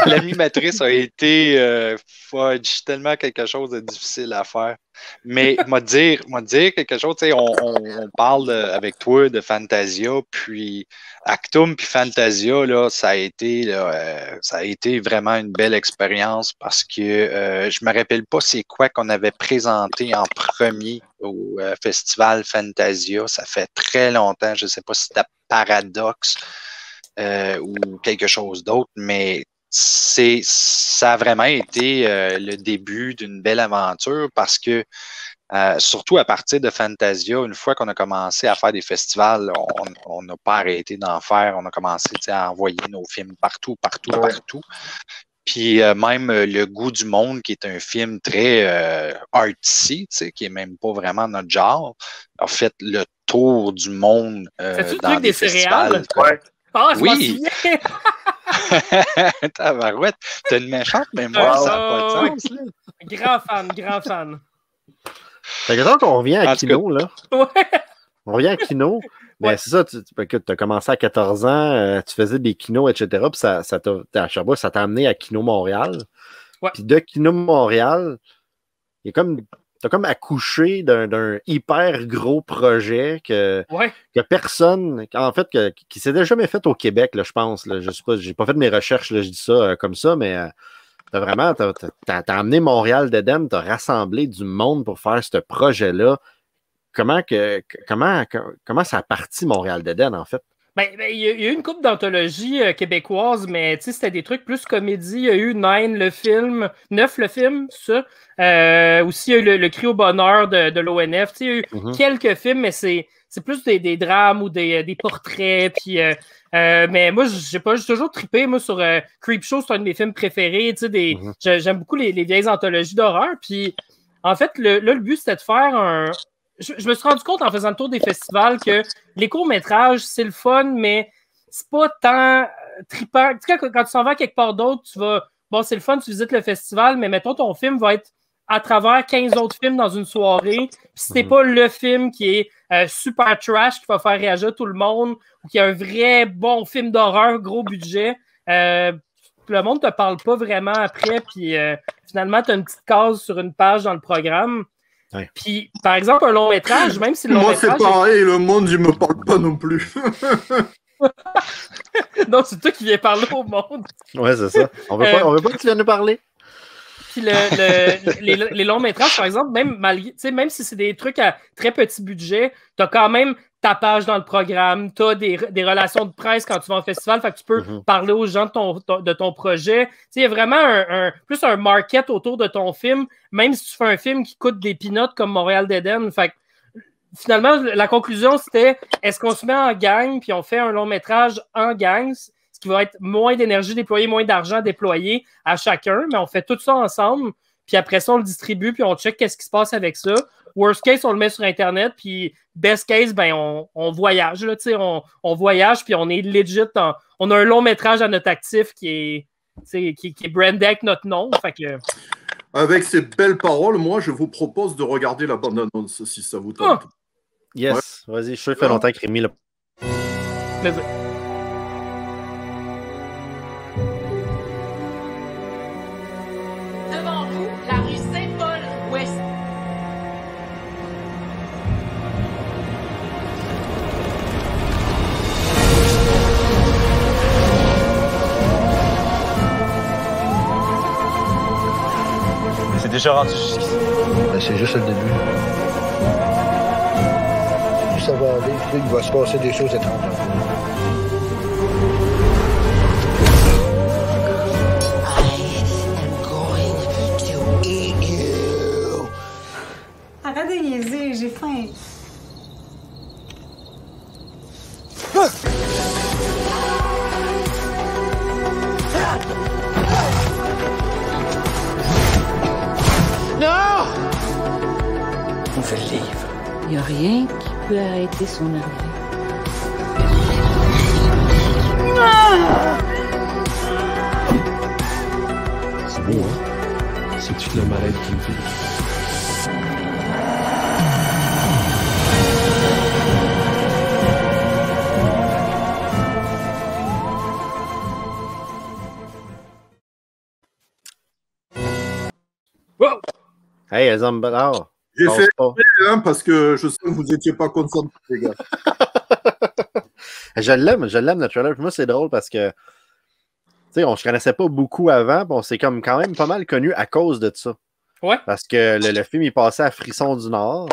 L'animatrice a été fudge, tellement quelque chose de difficile à faire. Mais m'a dire quelque chose, tu sais, on parle avec toi de Fantasia, puis Actum puis Fantasia, là, ça a été vraiment une belle expérience parce que je me rappelle pas c'est quoi qu'on avait présenté en premier au festival Fantasia. Ça fait très longtemps, je sais pas si c'était Paradox ou quelque chose d'autre, mais ça a vraiment été le début d'une belle aventure parce que surtout à partir de Fantasia, une fois qu'on a commencé à faire des festivals, on n'a pas arrêté d'en faire. On a commencé à envoyer nos films partout. Puis même Le Goût du monde, qui est un film très artsy, qui est même pas vraiment notre genre, a fait le tour du monde dans des festivals. Ouais. Ah, je m'en Oui. souviens! Tabarouette, t'as une méchante mémoire, ça n'a pas de sens. Là. Grand fan. Fait que donc, on revient à En tout Kino, là. Ouais. On revient à Kino. Ouais. Ben, c'est ça, tu as commencé à 14 ans, tu faisais des kinos, etc. Puis à Sherbrooke, ça t'a amené à Kino Montréal. Ouais. Puis de Kino Montréal, t'as comme accouché d'un hyper gros projet que personne, en fait, qui s'était jamais fait au Québec, là, je pense. Là, je sais pas, j'ai pas fait de mes recherches, là, je dis ça comme ça, mais t'as amené Montréal d'Éden, t'as rassemblé du monde pour faire ce projet-là. Comment ça a parti Montréal d'Éden, en fait? Ben, il y a eu une couple d'anthologies québécoises, mais c'était des trucs plus comédie. Il y a eu 9 le film, ça. Aussi, il y a eu le Cri au bonheur de l'ONF. Il y a eu quelques films, mais c'est plus des drames ou des portraits. Puis, mais moi, j'ai toujours trippé moi, sur Creepshow, c'est un de mes films préférés. J'aime beaucoup les vieilles anthologies d'horreur. Puis, en fait, le but, c'était de faire un... Je me suis rendu compte en faisant le tour des festivals que les courts-métrages, c'est le fun, mais c'est pas tant trippant. Tu sais, quand tu s'en vas quelque part d'autre, tu vas... Bon, c'est le fun, tu visites le festival, mais mettons, ton film va être à travers 15 autres films dans une soirée. Puis c'est pas le film qui est super trash, qui va faire réagir tout le monde, ou qui a un vrai bon film d'horreur, gros budget. Le monde te parle pas vraiment après, puis finalement, tu as une petite case sur une page dans le programme. Ouais. Puis, par exemple, un long métrage, même si le long Moi, métrage... c'est pareil, le monde, il me parle pas non plus. Non, c'est toi qui viens parler au monde. Ouais, c'est ça. On veut pas que tu viennes nous parler. Puis les longs métrages, par exemple, même si c'est des trucs à très petit budget, tu as quand même ta page dans le programme, tu as des relations de presse quand tu vas en festival, fait que tu peux parler aux gens de ton projet. Il y a vraiment plus un market autour de ton film, même si tu fais un film qui coûte des peanuts comme Montréal d'Éden. Fait que, finalement, la conclusion, c'était est-ce qu'on se met en gang puis on fait un long métrage en gang, ce qui va être moins d'énergie déployée, moins d'argent déployé à chacun, mais on fait tout ça ensemble, puis après ça, on le distribue, puis on check qu'est-ce qui se passe avec ça. Worst case, on le met sur Internet, puis best case, ben on voyage. Là, on voyage, puis on est legit. On a un long métrage à notre actif qui est brandé avec notre nom. Fait que... Avec ces belles paroles, moi, je vous propose de regarder la bande-annonce, si ça vous tente. Yes, vas-y, je sais que ça fait longtemps que Rémi l'a... Vas-y. Devant vous, la rue Saint-Paul-Ouest. C'est déjà rendu jusqu'ici. C'est juste le début. Plus ça va aller, plus il va se passer des choses étranges. Arrête de niaiser, j'ai faim. Non! On fait le livre. Il n'y a rien qui peut arrêter son arrivée. C'est beau, hein? C'est toute la maladie qui me fait. Wow! Hey, Zomblar! J'ai fait parce que je sais que vous n'étiez pas concentrés, les gars. Je l'aime, le trailer. Puis moi, c'est drôle parce que, tu sais, on ne se connaissait pas beaucoup avant, puis on s'est comme quand même pas mal connu à cause de ça. Ouais. Parce que le film, il passait à Frisson du Nord,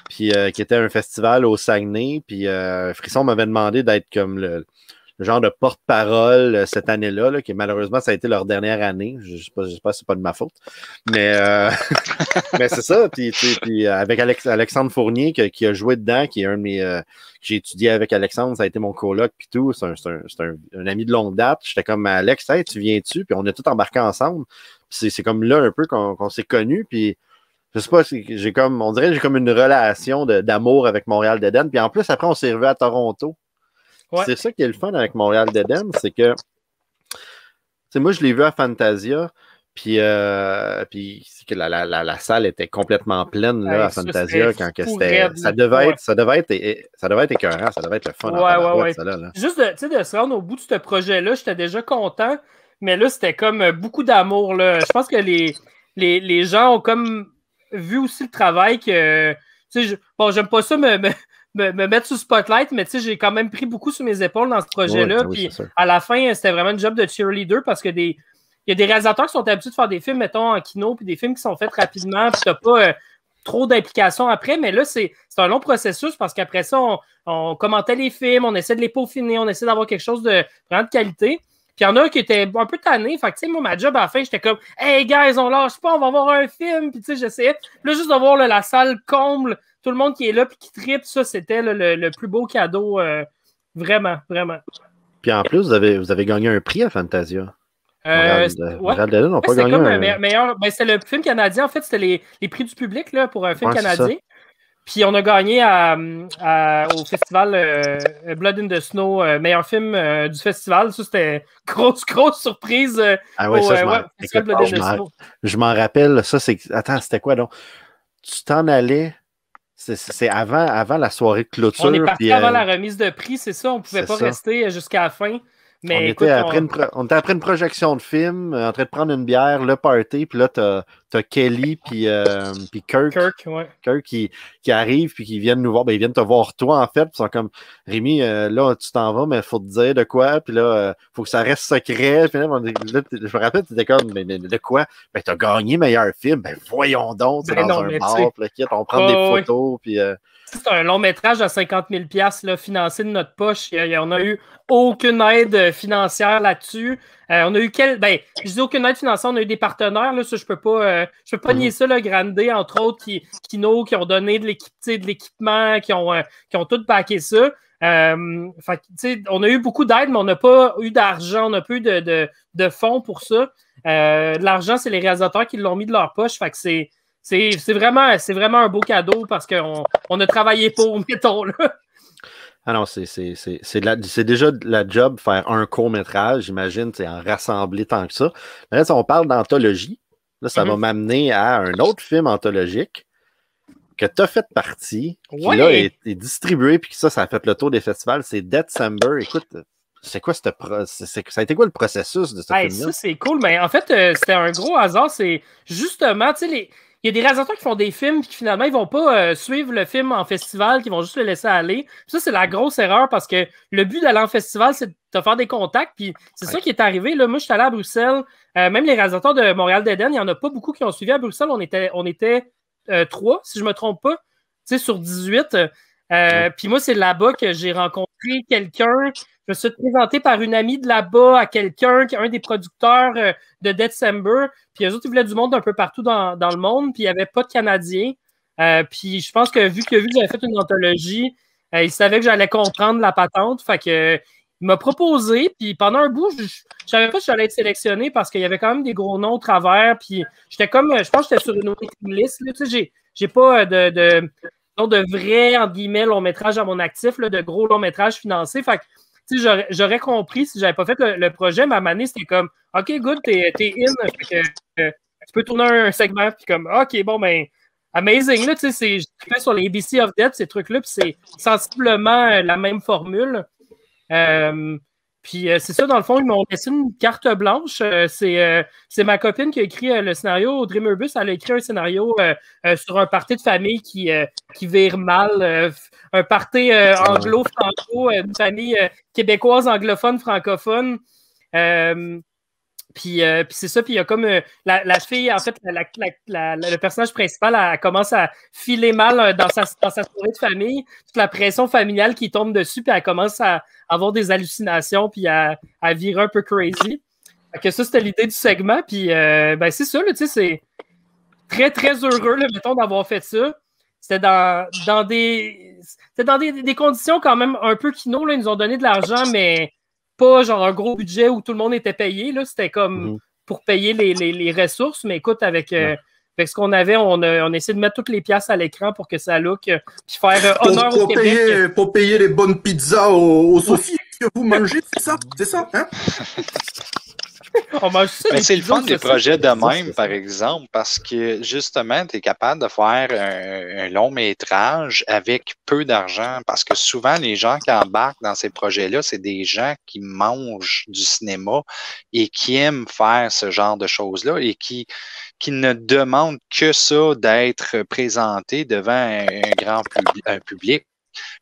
puis qui était un festival au Saguenay, puis Frisson m'avait demandé d'être comme le genre de porte-parole cette année-là, là, qui malheureusement, ça a été leur dernière année. Je sais pas si c'est pas de ma faute. Mais, mais c'est ça. Puis avec Alexandre Fournier qui a joué dedans, qui est un de mes... j'ai étudié avec Alexandre, ça a été mon coloc, puis tout. C'est un ami de longue date. J'étais comme, Alex, hey, tu viens-tu? Puis on est tous embarqués ensemble. Puis c'est comme là un peu qu'on s'est connus. Puis je sais pas, on dirait que j'ai comme une relation d'amour avec Montréal d'Éden. Puis en plus, après, on s'est revus à Toronto. Ouais. C'est ça qui est le fun avec Montréal d'Éden, c'est que moi, je l'ai vu à Fantasia, puis c'est que la salle était complètement pleine là, à Fantasia quand que c'était. Ça devait être écœurant, ça devait être le fun. Ouais. Ça, là. Juste de se rendre au bout de ce projet-là, j'étais déjà content, mais là, c'était comme beaucoup d'amour. Là. Je pense que les gens ont comme vu aussi le travail que. Bon, j'aime pas ça me mettre sous le spotlight, mais j'ai quand même pris beaucoup sur mes épaules dans ce projet-là. Puis à la fin, c'était vraiment un job de cheerleader parce que il y a des réalisateurs qui sont habitués de faire des films, mettons, en kino, puis des films qui sont faits rapidement, puis t'as pas trop d'implications après. Mais là, c'est un long processus parce qu'après ça, on commentait les films, on essaie de les peaufiner, on essaie d'avoir quelque chose de vraiment de qualité. Puis il y en a qui étaient un peu tannés. Fait que, tu sais, moi, ma job à la fin, j'étais comme, hey, guys, on lâche pas, on va voir un film. Puis, tu sais, j'essayais. Là, juste de voir la salle comble, tout le monde qui est là puis qui tripe, ça, c'était le plus beau cadeau. Vraiment, vraiment. Puis en plus, vous avez gagné un prix à Fantasia. Montréal d'Éden n'ont pas gagné un... meilleur. Ben, c'est le film canadien. En fait, c'était les prix du public là, pour un film canadien. Puis on a gagné au festival Blood in the Snow, meilleur film du festival. Ça, c'était grosse surprise. Je m'en rappelle. Ça, attends, c'était quoi donc? Tu t'en allais. C'est avant la soirée de clôture. On est parti avant la remise de prix, c'est ça. On ne pouvait pas rester jusqu'à la fin. Mais on était après une projection de film, en train de prendre une bière, le party, puis là, t'as Kelly puis Kirk qui arrivent puis qui viennent nous voir. Ben, ils viennent te voir toi, en fait, puis ils sont comme, Rémi, là, tu t'en vas, mais il faut te dire de quoi, puis là, faut que ça reste secret. Puis là, je me rappelle, tu étais comme, mais de quoi? Ben, t'as gagné meilleur film. Ben, voyons donc, c'est dans un bar, puis on prend des photos, puis... C'est un long métrage à 50 000 $ financé de notre poche. On n'a eu aucune aide financière là-dessus. On a eu je dis aucune aide financière, on a eu des partenaires. Là, ça, je peux pas nier ça. Là, Grande, entre autres, qui ont donné de l'équipement, qui ont tout backé ça. On a eu beaucoup d'aide, mais on n'a pas eu d'argent, on n'a pas eu de fonds pour ça. L'argent, c'est les réalisateurs qui l'ont mis de leur poche. Fait que c'est vraiment un beau cadeau parce qu'on a travaillé pour, mettons, là. Ah non, c'est déjà de la job faire un court-métrage, j'imagine, en rassembler tant que ça. Mais là, si on parle d'anthologie, là, ça va m'amener à un autre film anthologique que tu as fait partie, qui là est distribué, puis ça a fait le tour des festivals, c'est December. Écoute, c'est quoi ça a été quoi le processus de ce film-là? Ça, c'est cool, mais en fait, c'était un gros hasard. C'est justement, tu sais, il y a des réalisateurs qui font des films qui finalement, ils vont pas suivre le film en festival, qui vont juste le laisser aller. Puis ça, c'est la grosse erreur parce que le but d'aller en festival, c'est de te faire des contacts. Puis c'est ça qui est arrivé. Là, moi, je suis allé à Bruxelles. Même les réalisateurs de Montréal d'Éden, il n'y en a pas beaucoup qui ont suivi à Bruxelles. On était 3, si je ne me trompe pas, sur 18. Puis moi, c'est là-bas que j'ai rencontré quelqu'un. Je me suis présenté par une amie de là-bas à quelqu'un, un des producteurs de December. Puis eux autres, ils voulaient du monde un peu partout dans le monde. Puis il n'y avait pas de Canadiens. Puis je pense que vu que j'avais fait une anthologie, il savait que j'allais comprendre la patente. Fait que il m'a proposé. Puis pendant un bout, je ne savais pas si j'allais être sélectionné parce qu'il y avait quand même des gros noms au travers. Puis j'étais comme, je pense que j'étais sur une waiting list. Tu sais, j'ai pas de vrais, entre guillemets, long métrage à mon actif, là, de gros long métrages financés. Fait que j'aurais compris si j'avais pas fait le projet, mais à ma année, c'était comme OK, good, t'es in, tu peux tourner un segment, puis comme OK, bon, ben, amazing, là, tu sais, je fais sur les ABC of Death, ces trucs-là, puis c'est sensiblement la même formule. Puis Puis c'est ça, dans le fond, ils m'ont laissé une carte blanche. C'est ma copine qui a écrit le scénario. Dreamerbus, elle a écrit un scénario sur un party de famille qui vire mal. Un party anglo-franco, une famille québécoise, anglophone, francophone. Puis c'est ça, puis il y a comme la fille, en fait, le personnage principal, elle commence à filer mal dans sa soirée de famille, toute la pression familiale qui tombe dessus, puis elle commence à avoir des hallucinations, puis à virer un peu crazy. Fait que ça, c'était l'idée du segment, puis ben c'est ça, tu sais, c'est très, très heureux, là, mettons, d'avoir fait ça. C'était dans des conditions quand même un peu kino, là, ils nous ont donné de l'argent, mais pas genre un gros budget où tout le monde était payé. Là. C'était comme pour payer les ressources. Mais écoute, avec ce qu'on avait, on a essayé de mettre toutes les pièces à l'écran pour que ça look puis faire honneur au Québec. Pour payer les bonnes pizzas aux saucisses que vous mangez, c'est ça? C'est ça, hein? C'est le fun des projets de même, par exemple, parce que justement, tu es capable de faire un long métrage avec peu d'argent, parce que souvent, les gens qui embarquent dans ces projets-là, c'est des gens qui mangent du cinéma et qui aiment faire ce genre de choses-là et qui ne demandent que ça d'être présenté devant un grand public.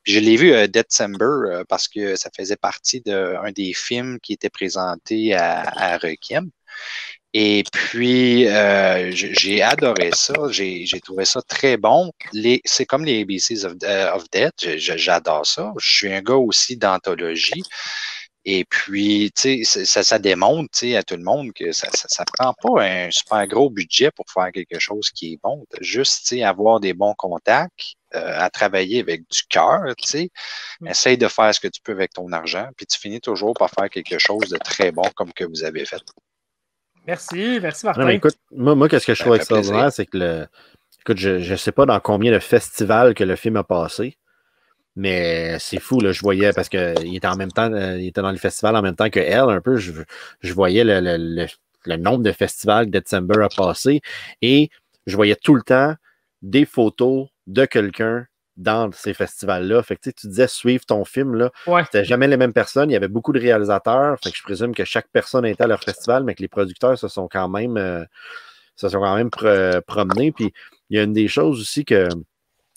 Puis je l'ai vu December parce que ça faisait partie d'un des films qui était présenté à Requiem. Et puis, j'ai adoré ça. J'ai trouvé ça très bon. C'est comme les ABCs of Death. J'adore ça. Je suis un gars aussi d'anthologie. Et puis, tu sais, ça démontre, tu sais, à tout le monde que ça prend pas un super gros budget pour faire quelque chose qui est bon. Juste, tu sais, avoir des bons contacts, à travailler avec du cœur, tu sais. Essaye de faire ce que tu peux avec ton argent, puis tu finis toujours par faire quelque chose de très bon comme que vous avez fait. Merci Martin. Non, mais écoute, moi, qu'est-ce que je trouve extraordinaire, c'est que écoute, je ne sais pas dans combien de festivals que le film a passé. Mais c'est fou, là, je voyais, parce qu'il était en même temps, il était dans le festival en même temps que elle, un peu, je voyais le nombre de festivals que December a passé, et je voyais tout le temps des photos de quelqu'un dans ces festivals-là. Fait que tu disais suivre ton film, là. Ouais. C'était jamais les mêmes personnes, il y avait beaucoup de réalisateurs, fait que je présume que chaque personne était à leur festival, mais que les producteurs se sont quand même promenés. Puis il y a une des choses aussi que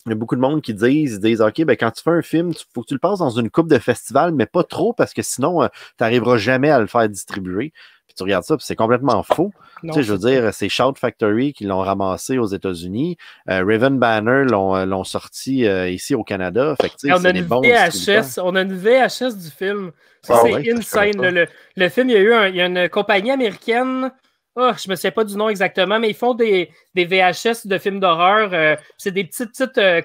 il y a beaucoup de monde qui disent OK, ben quand tu fais un film, il faut que tu le passes dans une coupe de festival, mais pas trop, parce que sinon, tu n'arriveras jamais à le faire distribuer. Puis tu regardes ça, puis c'est complètement faux. Tu sais, je veux dire, c'est Shout Factory qui l'ont ramassé aux États-Unis. Raven Banner l'ont sorti ici au Canada. Fait que, tu sais, c'est des bons VHS. On a une VHS du film. Ça, c'est insane. Le film, il y a une compagnie américaine. Oh, je ne me souviens pas du nom exactement, mais ils font des VHS de films d'horreur. C'est des petites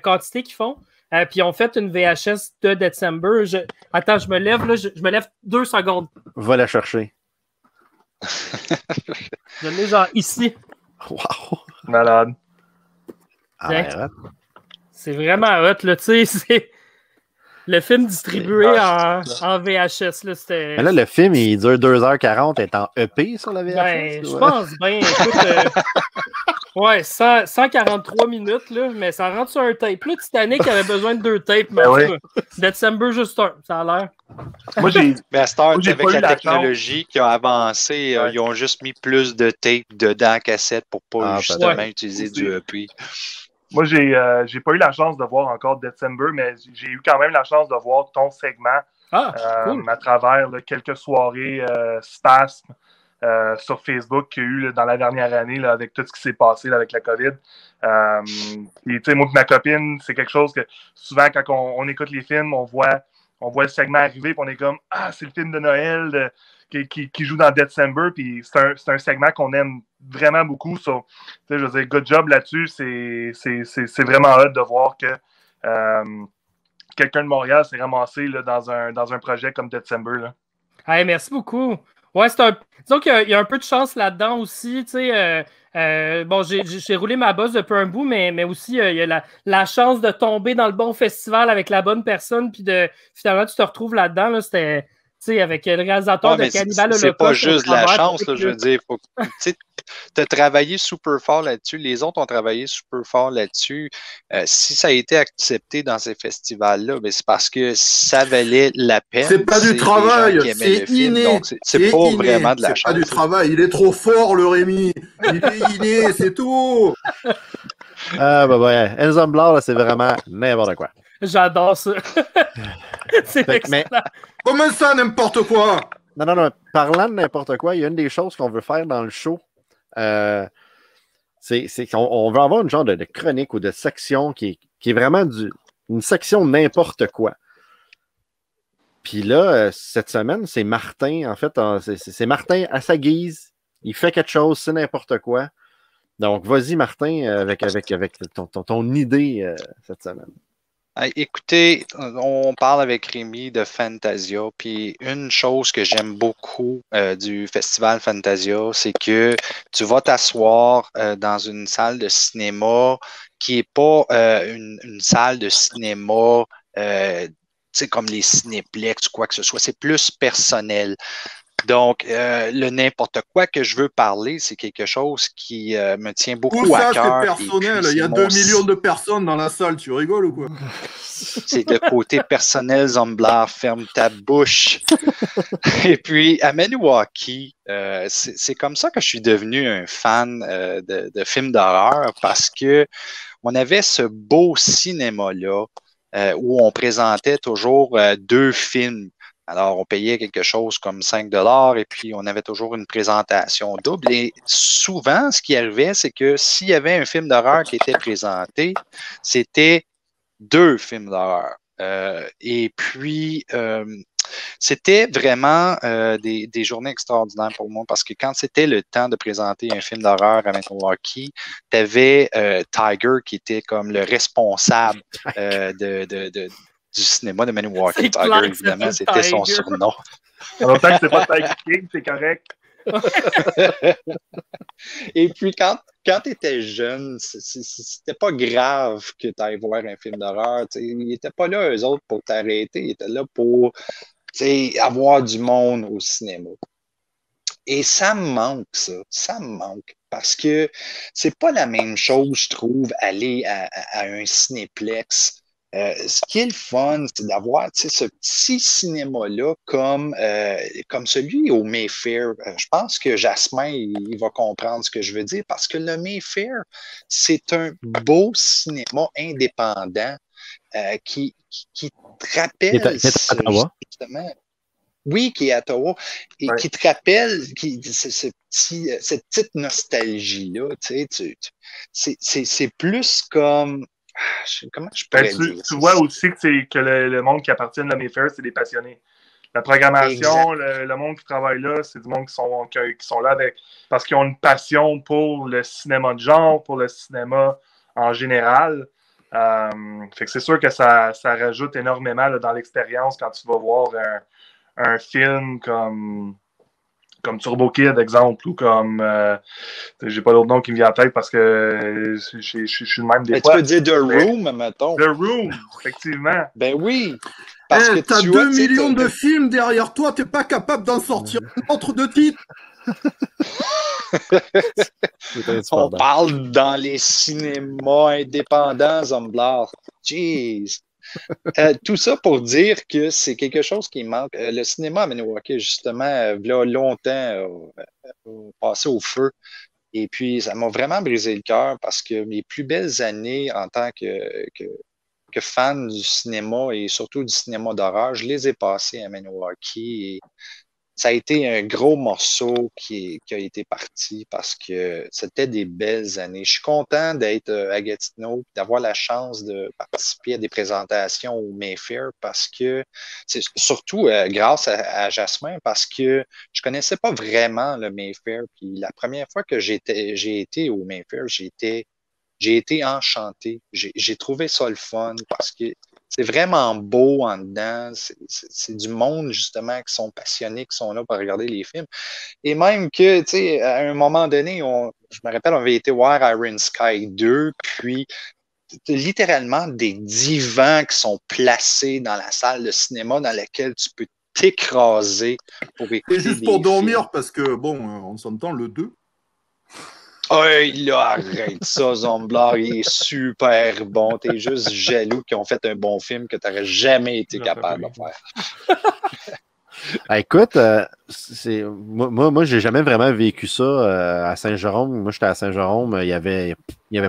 quantités qu'ils font. Puis ils ont fait une VHS de December. Attends, je me lève, là. Je me lève 2 secondes. Va la chercher. Je l'ai genre ici. Wow! Malade. C'est vraiment hot, là. Tu sais, c'est le film distribué en VHS. Là, c'était... Mais là, le film, il dure 2h40. Est en EP sur la VHS? Ben, je pense bien. Écoute, ouais, 143 minutes, là, mais ça rentre sur un tape. Là, Titanic avait besoin de 2 tapes. Mais December, juste un, ça a l'air. Moi, avec la technologie qui a avancé, ils ont juste mis plus de tapes dedans à cassette pour pas justement utiliser du EP. Moi, j'ai pas eu la chance de voir encore December, mais j'ai eu quand même la chance de voir ton segment cool. à travers quelques soirées spasmes sur Facebook qu'il y a eu dans la dernière année là, avec tout ce qui s'est passé là, avec la COVID. Et tu sais, moi et ma copine, c'est quelque chose que souvent quand on écoute les films, on voit le segment arriver et on est comme « Ah, c'est le film de Noël qui joue dans December », puis c'est un segment qu'on aime vraiment beaucoup. So, je veux dire, good job là-dessus. C'est vraiment hâte de voir que quelqu'un de Montréal s'est ramassé là, dans un projet comme December. Là. Hey, merci beaucoup. Ouais, disons qu'il y a un peu de chance là-dedans aussi. Tu sais, bon, j'ai roulé ma bosse depuis un bout, mais aussi il y a la chance de tomber dans le bon festival avec la bonne personne, puis finalement tu te retrouves là-dedans. Là, c'était, tu sais, avec le réalisateur de Cannibal Holocaust. C'est pas juste la chance, là, je veux dire. as travaillé super fort là-dessus. Les autres ont travaillé super fort là-dessus. Si ça a été accepté dans ces festivals-là, ben c'est parce que ça valait la peine. C'est pas du travail, c'est inné. Donc, c'est pas inné. Vraiment de la chance. C'est pas du travail. Il est trop fort, le Rémi. Il est inné, c'est tout. Ah, bah, ouais. Ensemble, c'est vraiment n'importe quoi. J'adore ça. C'est excellent. Mais... Comment ça, n'importe quoi? Non. Parlant de n'importe quoi, il y a une des choses qu'on veut faire dans le show. C'est qu'on veut avoir une genre de chronique ou de section qui est vraiment une section de n'importe quoi. Puis là, cette semaine, c'est Martin, en fait, c'est Martin à sa guise. Il fait quelque chose, c'est n'importe quoi. Donc, vas-y, Martin, avec ton idée cette semaine. Écoutez, on parle avec Rémi de Fantasia, puis une chose que j'aime beaucoup du festival Fantasia, c'est que tu vas t'asseoir dans une salle de cinéma qui n'est pas une salle de cinéma comme les cinéplex ou quoi que ce soit, c'est plus personnel. Donc, le n'importe quoi que je veux parler, c'est quelque chose qui me tient beaucoup à cœur. C'est personnel. Il y a 2 millions de personnes dans la salle. Tu rigoles ou quoi? C'est le côté personnel, Zomblard. Ferme ta bouche. Et puis, à Maniwaki, c'est comme ça que je suis devenu un fan de films d'horreur parce que on avait ce beau cinéma-là où on présentait toujours 2 films. Alors, on payait quelque chose comme 5 $ et puis on avait toujours une présentation double. Et souvent, ce qui arrivait, c'est que s'il y avait un film d'horreur qui était présenté, c'était 2 films d'horreur. Et puis, c'était vraiment des journées extraordinaires pour moi parce que quand c'était le temps de présenter un film d'horreur à Maniwaki, tu avais Tiger qui était comme le responsable du cinéma de Maniwaki. Tiger, évidemment, c'était son surnom. En tant que c'est pas Tiger King, c'est correct. Et puis, quand tu étais jeune, c'était pas grave que tu ailles voir un film d'horreur. Ils n'étaient pas là, eux autres, pour t'arrêter. Ils étaient là pour avoir du monde au cinéma. Et ça me manque, ça. Ça me manque. Parce que c'est pas la même chose, je trouve, aller à un cinéplex. Ce qui est le fun, c'est d'avoir ce petit cinéma-là comme celui au Mayfair. Je pense que Jasmin, il va comprendre ce que je veux dire parce que le Mayfair, c'est un beau cinéma indépendant qui te rappelle justement. Oui, qui est à Ottawa, et qui te rappelle cette petite nostalgie-là. C'est plus comme... Comment je pourrais dire? Tu vois aussi que le monde qui appartient à Mayfair, c'est des passionnés. La programmation, le monde qui travaille là, c'est du monde qui sont là parce qu'ils ont une passion pour le cinéma de genre, pour le cinéma en général. Fait que c'est sûr que ça rajoute énormément là, dans l'expérience quand tu vas voir un film comme Turbo Kid, exemple, ou comme... j'ai pas d'autre nom qui me vient en tête parce que je suis le même des fois. Tu peux dire The Room, mettons. The Room, effectivement. Ben oui. Parce que t'as 2 millions de films derrière toi, t'es pas capable d'en sortir un autre de titre. On parle dans les cinémas indépendants, Zomblard. Jeez. Tout ça pour dire que c'est quelque chose qui manque. Le cinéma à Maniwaki, justement, il y a longtemps, passé au feu. Et puis, ça m'a vraiment brisé le cœur parce que mes plus belles années en tant que fan du cinéma et surtout du cinéma d'horreur, je les ai passées à Maniwaki. Et ça a été un gros morceau qui a été parti parce que c'était des belles années. Je suis content d'être à Gatineau, d'avoir la chance de participer à des présentations au Mayfair parce que c'est surtout grâce à Jasmin parce que je connaissais pas vraiment le Mayfair. Puis la première fois que j'ai été au Mayfair, j'ai été enchanté. J'ai trouvé ça le fun parce que c'est vraiment beau en dedans. C'est du monde, justement, qui sont passionnés, qui sont là pour regarder les films. Et même que, tu sais, à un moment donné, je me rappelle, on avait été voir Iron Sky 2, puis littéralement des divans qui sont placés dans la salle de cinéma dans laquelle tu peux t'écraser pour écouter. Et juste pour dormir, parce que, bon, on s'entend, le 2. Hey, là, arrête ça, Zomblar, il est super bon. T'es juste jaloux qu'ils ont fait un bon film que t'aurais jamais été capable de faire. Écoute, moi, j'ai jamais vraiment vécu ça à Saint-Jérôme. Moi, j'étais à Saint-Jérôme, il y avait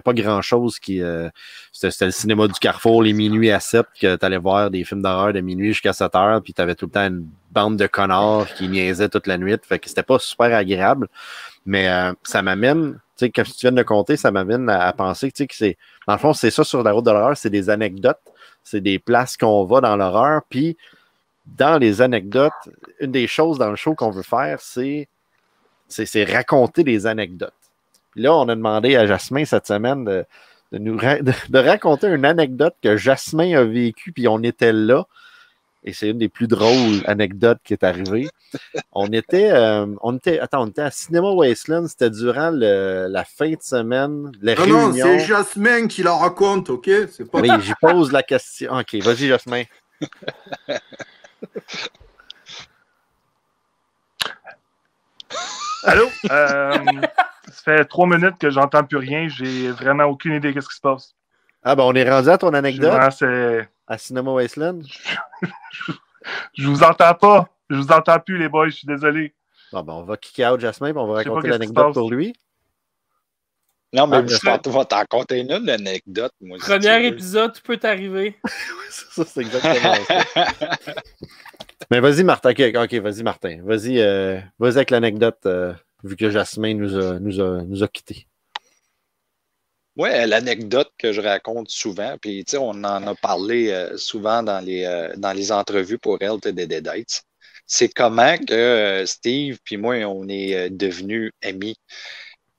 pas grand-chose qui... c'était le cinéma du Carrefour, les minuit à 7, que tu allais voir des films d'horreur de minuit jusqu'à 7 heures, puis tu avais tout le temps une bande de connards qui niaisaient toute la nuit. Fait que c'était pas super agréable. Mais ça m'amène, tu sais, comme tu viens de le compter, ça m'amène à penser que, tu sais, que c'est... Dans le fond, c'est ça sur la route de l'horreur, c'est des anecdotes, c'est des places qu'on va dans l'horreur, puis dans les anecdotes, une des choses dans le show qu'on veut faire, c'est raconter des anecdotes. Puis là, on a demandé à Jasmin cette semaine de raconter une anecdote que Jasmin a vécue, puis on était là. Et c'est une des plus drôles anecdotes qui est arrivée. On était à Cinéma Wasteland, c'était durant la fin de semaine, les réunions. Non, c'est Jasmin qui la raconte, OK? C'est pas... Oui, j'y pose la question. OK, vas-y, Jasmin. Allô? Ça fait 3 minutes que j'entends plus rien. J'ai vraiment aucune idée de ce qui se passe. Ah, ben on est rendu à ton anecdote c'est... à Cinema Wasteland. Je vous entends pas. Je vous entends plus, les boys. Je suis désolé. Bon, ben, on va kicker out Jasmin et on va raconter l'anecdote pour lui. Non, mais je pense que tu vas t'en raconter une anecdote. Moi, Premier épisode, tout peut t'arriver. Ça, c'est exactement ça. Mais vas-y, Martin. OK, vas-y, Martin. Vas-y avec l'anecdote, vu que Jasmin nous a quittés. Oui, l'anecdote que je raconte souvent, puis on en a parlé souvent dans les entrevues pour Health et Dead Dates, c'est comment que Steve puis moi, on est devenus amis.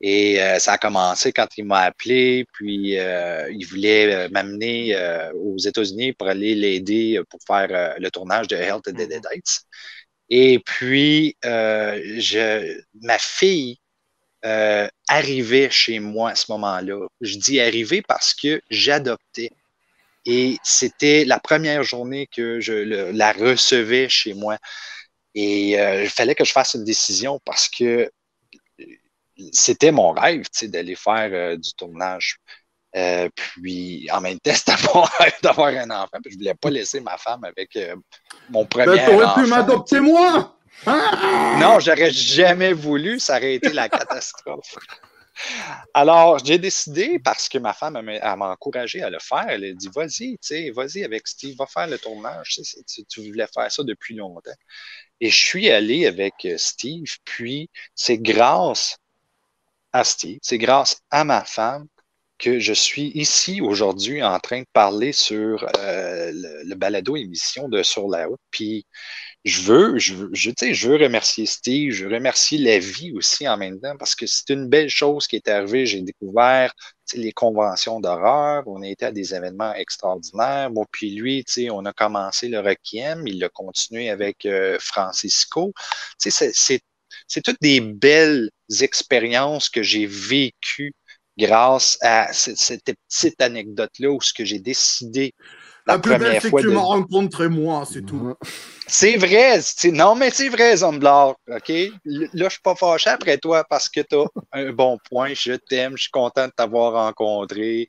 Et ça a commencé quand il m'a appelé, puis il voulait m'amener aux États-Unis pour aller l'aider pour faire le tournage de Health et Dead Dates. Et puis, ma fille arrivait chez moi à ce moment-là. Je dis arriver parce que j'adoptais. Et c'était la première journée que je la recevais chez moi. Et il fallait que je fasse une décision parce que c'était mon rêve, d'aller faire du tournage. Puis, en même temps, c'était mon rêve d'avoir un enfant. Puis je voulais pas laisser ma femme avec mon premier enfant. T'aurais pu m'adopter moi! Non, j'aurais jamais voulu. Ça aurait été la catastrophe. Alors, j'ai décidé, parce que ma femme elle m'a encouragé à le faire. Elle a dit, vas-y avec Steve, va faire le tournage. Tu voulais faire ça depuis longtemps. Et je suis allé avec Steve, puis c'est grâce à Steve, c'est grâce à ma femme que je suis ici aujourd'hui en train de parler sur le balado émission de Sur la route. Puis je veux remercier Steve, je veux remercier la vie aussi en même temps parce que c'est une belle chose qui est arrivée. J'ai découvert les conventions d'horreur, on a été à des événements extraordinaires. Bon, puis lui, on a commencé le Requiem, il a continué avec Francisco. C'est toutes des belles expériences que j'ai vécues grâce à cette petite anecdote-là où ce que j'ai décidé la plus belle, c'est que tu m'as rencontré moi, c'est tout. C'est vrai. Non, mais c'est vrai, Zomblar. OK? Là, je suis pas fâché après toi parce que tu as un bon point. Je t'aime. Je suis content de t'avoir rencontré.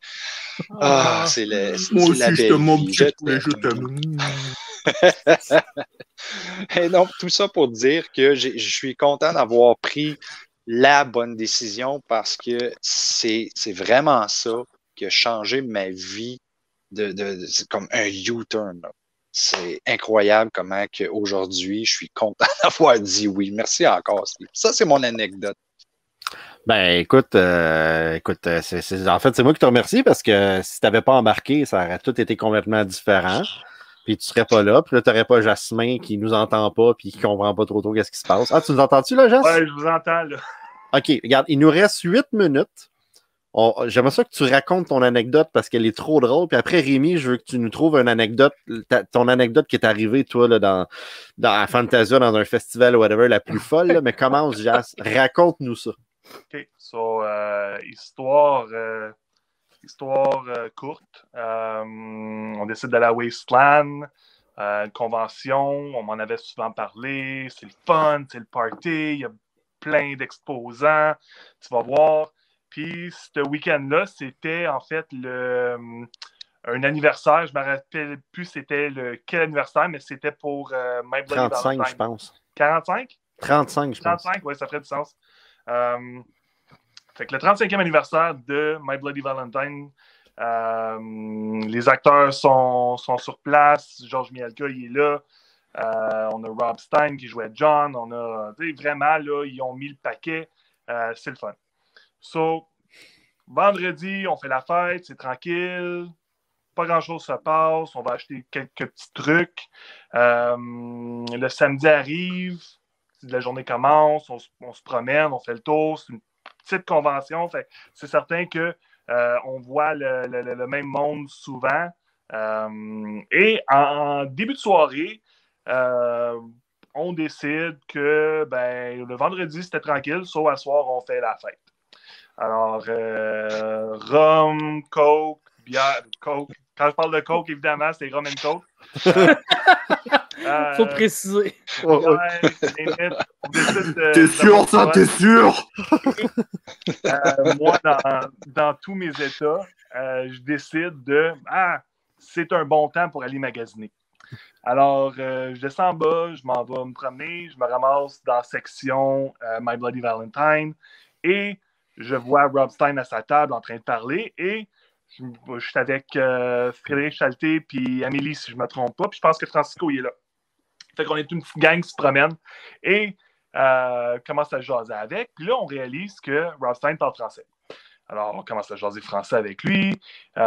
Ah, c'est la moi aussi, la je belle te montre, vie. je t'aime. Et donc, tout ça pour dire que je suis content d'avoir pris la bonne décision parce que c'est vraiment ça qui a changé ma vie c'est comme un U-turn. C'est incroyable comment aujourd'hui je suis content d'avoir dit oui. Merci encore, Steve. Ça, c'est mon anecdote. Ben, écoute, en fait, c'est moi qui te remercie parce que si tu n'avais pas embarqué, ça aurait tout été complètement différent. Puis tu serais pas là. Puis là, tu n'aurais pas Jasmin qui nous entend pas puis qui comprend pas trop qu'est-ce qui se passe. Ah, tu nous entends-tu, là, Jas? Ouais, je vous entends, là. OK, regarde, il nous reste 8 minutes. J'aimerais ça que tu racontes ton anecdote parce qu'elle est trop drôle. Puis après, Rémi, je veux que tu nous trouves une anecdote, ton anecdote qui est arrivée, toi, là, dans à Fantasia, dans un festival ou whatever, la plus folle. Là, mais commence, Jas. Raconte-nous ça. OK. So, histoire courte. On décide d'aller à Wasteland, une convention. On m'en avait souvent parlé. C'est le fun, c'est le party. Il y a plein d'exposants. Tu vas voir. Puis, ce week-end-là, c'était en fait un anniversaire. Je ne me rappelle plus c'était quel anniversaire, mais c'était pour My Bloody 35, Valentine. je pense. 45? 35, je pense. 35, oui, ça ferait du sens. Fait que le 35e anniversaire de My Bloody Valentine, les acteurs sont sur place. Georges Mielka, il est là. On a Rob Stein qui jouait John. On a vraiment, là, ils ont mis le paquet. C'est le fun. So, vendredi, on fait la fête, c'est tranquille. Pas grand-chose se passe. On va acheter quelques petits trucs. Le samedi arrive. La journée commence. On se promène, on fait le tour. C'est une petite convention. Fait, c'est certain qu'on voit le même monde souvent. Et en début de soirée, on décide que le vendredi, c'était tranquille. Sauf à soir, on fait la fête. Alors, rhum, coke, bière, coke. Quand je parle de coke, évidemment, c'est rum and coke. Faut préciser. T'es sûr, ça? T'es sûr? Moi, dans tous mes états, je décide c'est un bon temps pour aller magasiner. Alors, je descends en bas, je m'en vais me promener, je me ramasse dans la section My Bloody Valentine et je vois Rob Stein à sa table en train de parler et je suis avec Frédéric Chalté puis Amélie, si je ne me trompe pas, puis je pense que Francisco il est là. Fait qu'on est une petite gang qui se promène et commence à jaser avec. Puis là, on réalise que Rob Stein parle français. Alors, on commence à jaser français avec lui. Et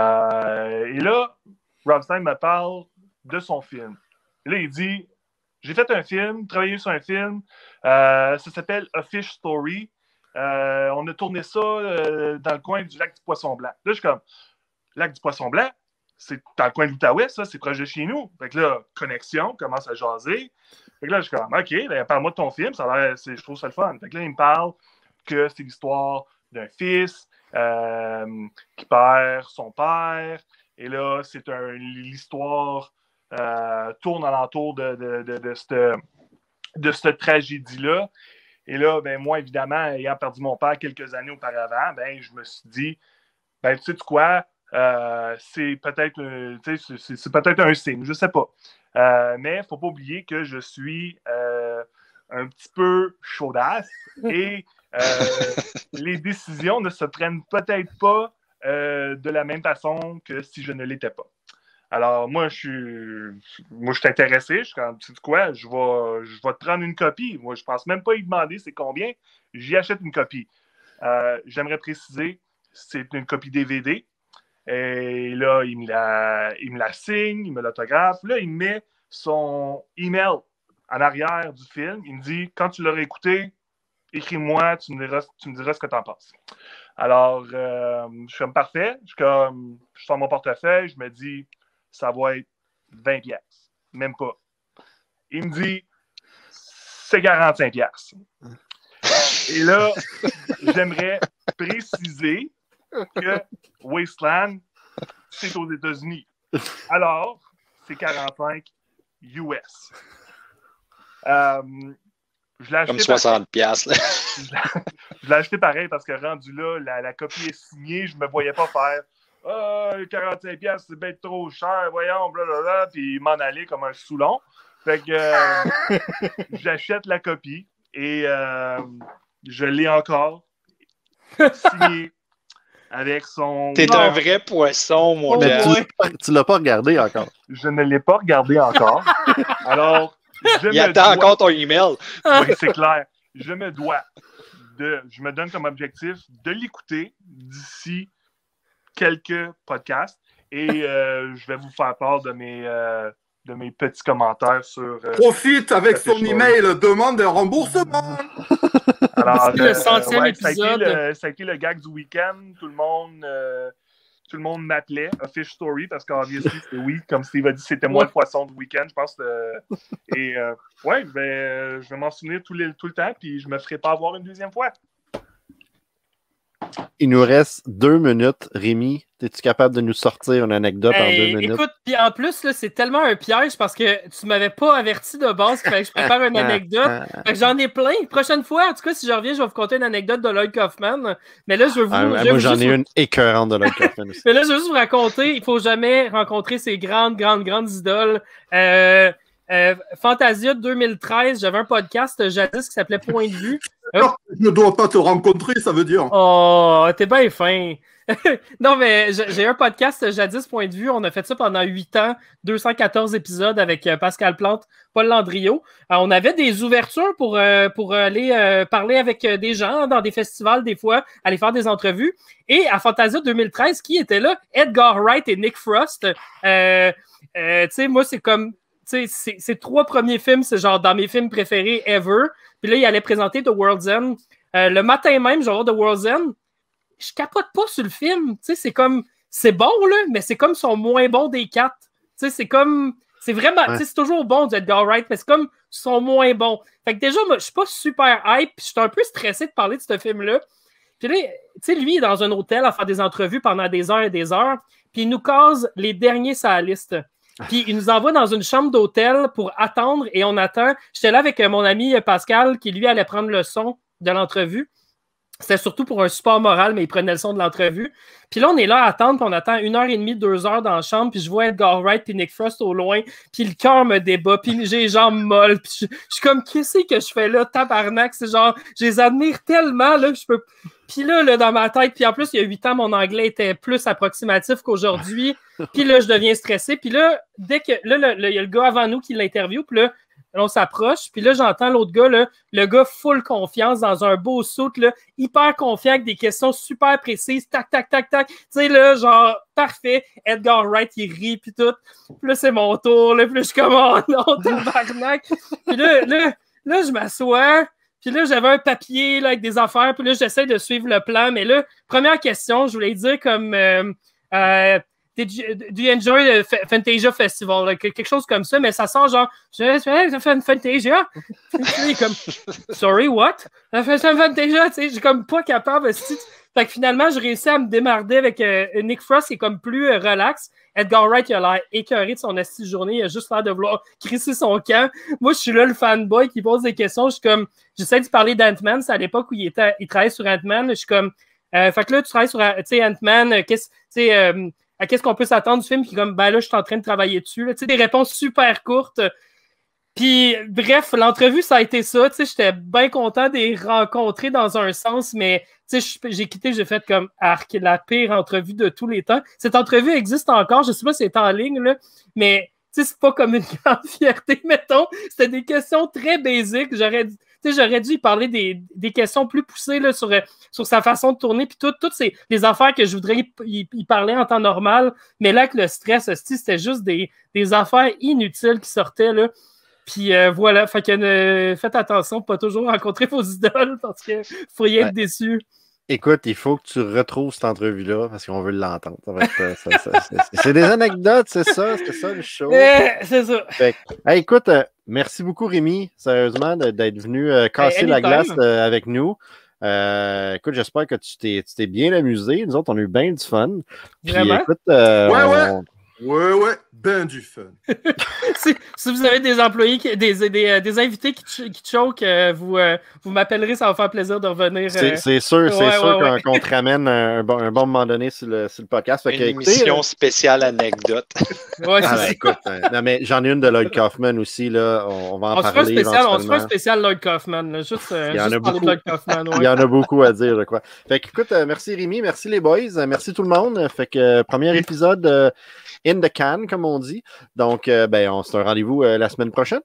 là, Rob Stein me parle de son film. Et là, il dit, j'ai fait un film, travaillé sur un film, ça s'appelle A Fish Story. On a tourné ça dans le coin du lac du Poisson-Blanc. Là, je suis comme, lac du Poisson-Blanc, c'est dans le coin de l'Outaouais, ça, c'est proche de chez nous. Fait que là, connexion, commence à jaser. Fait que là, je suis comme, OK, là, parle-moi de ton film, ça a l'air, je trouve ça le fun. Fait que là, il me parle que c'est l'histoire d'un fils qui perd son père. Et là, c'est l'histoire tourne alentour de cette tragédie-là. Et là, moi, évidemment, ayant perdu mon père quelques années auparavant, je me suis dit, tu sais quoi, c'est peut-être un signe, je ne sais pas. Mais il ne faut pas oublier que je suis un petit peu chaudasse et les décisions ne se prennent peut-être pas de la même façon que si je ne l'étais pas. Alors, moi, je suis intéressé. Je suis comme, tu sais quoi, je vais te prendre une copie. Moi, je ne pense même pas y demander c'est combien. J'y achète une copie. J'aimerais préciser, c'est une copie DVD. Et là, il me la signe, il me l'autographe. Là, il met son email en arrière du film. Il me dit, quand tu l'auras écouté, écris-moi, tu me diras ce que tu en penses. Alors, je suis comme parfait. Je sors mon portefeuille, je me dis, ça va être 20$. Même pas. Il me dit, c'est 45$. Et là, j'aimerais préciser que Wasteland, c'est aux États-Unis. Alors, c'est 45 US. Je l'ai acheté comme 60$. Je l'ai acheté pareil parce que rendu là, la copie est signée, je ne me voyais pas faire 45$, c'est bien trop cher, voyons, blablabla, puis m'en aller comme un Soulon. Fait que j'achète la copie et je l'ai encore signé avec son... T'es un vrai poisson, mon gars. Tu l'as pas regardé encore. Je ne l'ai pas regardé encore. Alors, il attend encore ton email. Oui, c'est clair. Je me donne comme objectif de l'écouter d'ici quelques podcasts et je vais vous faire part de mes petits commentaires sur... Profite avec son email, demande un remboursement. Alors, c'est le 100e épisode. Ça a été le gag du week-end. Tout le monde m'appelait A Fish Story parce qu'obviously, c'était oui. Comme Steve a dit, c'était moi le poisson du week-end, je pense. Et je vais m'en souvenir tout le temps puis je me ferai pas avoir une deuxième fois. Il nous reste 2 minutes. Rémi, es-tu capable de nous sortir une anecdote en 2 minutes? Écoute, puis en plus, là, c'est tellement un piège parce que tu m'avais pas averti de base qu'il fallait que je prépare une anecdote. Fait que j'en ai plein. Prochaine fois, en tout cas, si je reviens, je vais vous conter une anecdote de Lloyd Kaufman. Mais là, je veux vous... moi, j'en ai une écœurante de Lloyd Kaufman aussi. Mais là, je veux juste vous raconter, il faut jamais rencontrer ces grandes idoles. Fantasia 2013, j'avais un podcast jadis qui s'appelait Point de vue. Alors, je ne dois pas te rencontrer, ça veut dire. Oh, t'es bien fin. Non, mais j'ai un podcast jadis Point de vue. On a fait ça pendant 8 ans, 214 épisodes avec Pascal Plante, Paul Landriot. On avait des ouvertures pour aller parler avec des gens dans des festivals, des fois, aller faire des entrevues. Et à Fantasia 2013, qui était là? Edgar Wright et Nick Frost. Tu sais, moi, c'est comme... Ces 3 premiers films, c'est genre dans mes films préférés ever. Puis là, il allait présenter The World's End. Le matin même, genre The World's End, je capote pas sur le film. C'est comme... C'est bon, là, mais c'est comme son moins bon des 4. C'est comme... C'est vraiment... Ouais. C'est toujours bon d'Edgar Wright, mais c'est comme son moins bon. Fait que déjà, moi, je suis pas super hype, puis je suis un peu stressé de parler de ce film-là. Puis là, tu sais, lui, il est dans un hôtel à faire des entrevues pendant des heures et des heures, puis il nous case les derniers sur la liste. Puis il nous envoie dans une chambre d'hôtel pour attendre et on attend. J'étais là avec mon ami Pascal qui, lui, allait prendre le son de l'entrevue. C'était surtout pour un support moral, mais il prenait le son de l'entrevue. Puis là, on est là à attendre, puis on attend 1h30, 2 heures dans la chambre, puis je vois Edgar Wright puis Nick Frost au loin, puis le cœur me débat, puis j'ai les jambes molles, puis je suis comme, qu'est-ce que je fais là, tabarnak? C'est genre, je les admire tellement, là, je peux... Puis là, dans ma tête, puis en plus, il y a 8 ans, mon anglais était plus approximatif qu'aujourd'hui, puis là, je deviens stressé, puis là, dès que, là, il y a le gars avant nous qui l'interviewe, puis là, on s'approche, puis là, j'entends l'autre gars, là, le gars full confiance dans un beau suit, là, hyper confiant avec des questions super précises, tac, tac, tac, tac. Tu sais, là, genre, parfait. Edgar Wright, il rit, puis tout. Puis là, c'est mon tour, là, puis là, je suis comme, oh non, tabarnak. Puis là, je m'assois, puis là, j'avais un papier, là, avec des affaires, puis là, j'essaie de suivre le plan, mais là, première question, je voulais dire comme... Do you enjoy the Fantasia Festival? Like, quelque chose comme ça, mais ça sent genre, je fais une Fantasia. Comme, sorry, what? Je fais une Fantasia, tu sais, j'ai comme pas capable. Fait que finalement, je réussis à me démarrer avec Nick Frost, qui est comme plus relax. Edgar Wright, il a l'air écœuré de son esti de journée, il a juste l'air de vouloir crisser son camp. Moi, je suis là, le fanboy qui pose des questions. Je suis comme, j'essaie de parler d'Ant-Man, c'est à l'époque où il travaillait sur Ant-Man. Je suis comme, fait que là, tu travailles sur Ant-Man, qu'est-ce qu'on peut s'attendre du film? Puis comme, ben là, je suis en train de travailler dessus. Tu sais, des réponses super courtes. Puis, bref, l'entrevue, ça a été ça. Tu sais, j'étais bien content de les rencontrer dans un sens, mais tu sais, j'ai quitté, j'ai fait comme arc, la pire entrevue de tous les temps. Cette entrevue existe encore. Je sais pas si c'est en ligne, là, mais tu sais, c'est pas comme une grande fierté, mettons. C'était des questions très basiques. J'aurais dû y parler des questions plus poussées là, sur sa façon de tourner, puis toutes des affaires que je voudrais y parler en temps normal, mais là, avec le stress, c'était juste des affaires inutiles qui sortaient, là. Puis voilà, fait que faites attention de pas toujours rencontrer vos idoles, parce que vous pourriez être déçus. Écoute, il faut que tu retrouves cette entrevue-là parce qu'on veut l'entendre. C'est des anecdotes, c'est ça le show. C'est ça. Fait, hey, écoute, merci beaucoup Rémi, sérieusement, d'être venu casser la glace avec nous. Écoute, j'espère que tu t'es bien amusé. Nous autres, on a eu bien du fun. Puis, vraiment? Écoute, Ouais, ben du fun. si vous avez des employés, des invités qui choquent, vous m'appellerez, ça va faire plaisir de revenir. C'est sûr qu'on te ramène un bon moment donné sur le podcast. Fait une émission spéciale anecdote. Ouais, écoute, non, mais j'en ai une de Lloyd Kaufman aussi. Là, on va en parler. On se fera un spécial Lloyd Kaufman. Là, juste parler de Lloyd Kaufman. Ouais. Il y en a beaucoup à dire, je crois. Fait que, écoute, merci Rémi, merci les boys, merci tout le monde. Fait que premier épisode in the can, comme on dit. Donc, c'est un rendez-vous la semaine prochaine.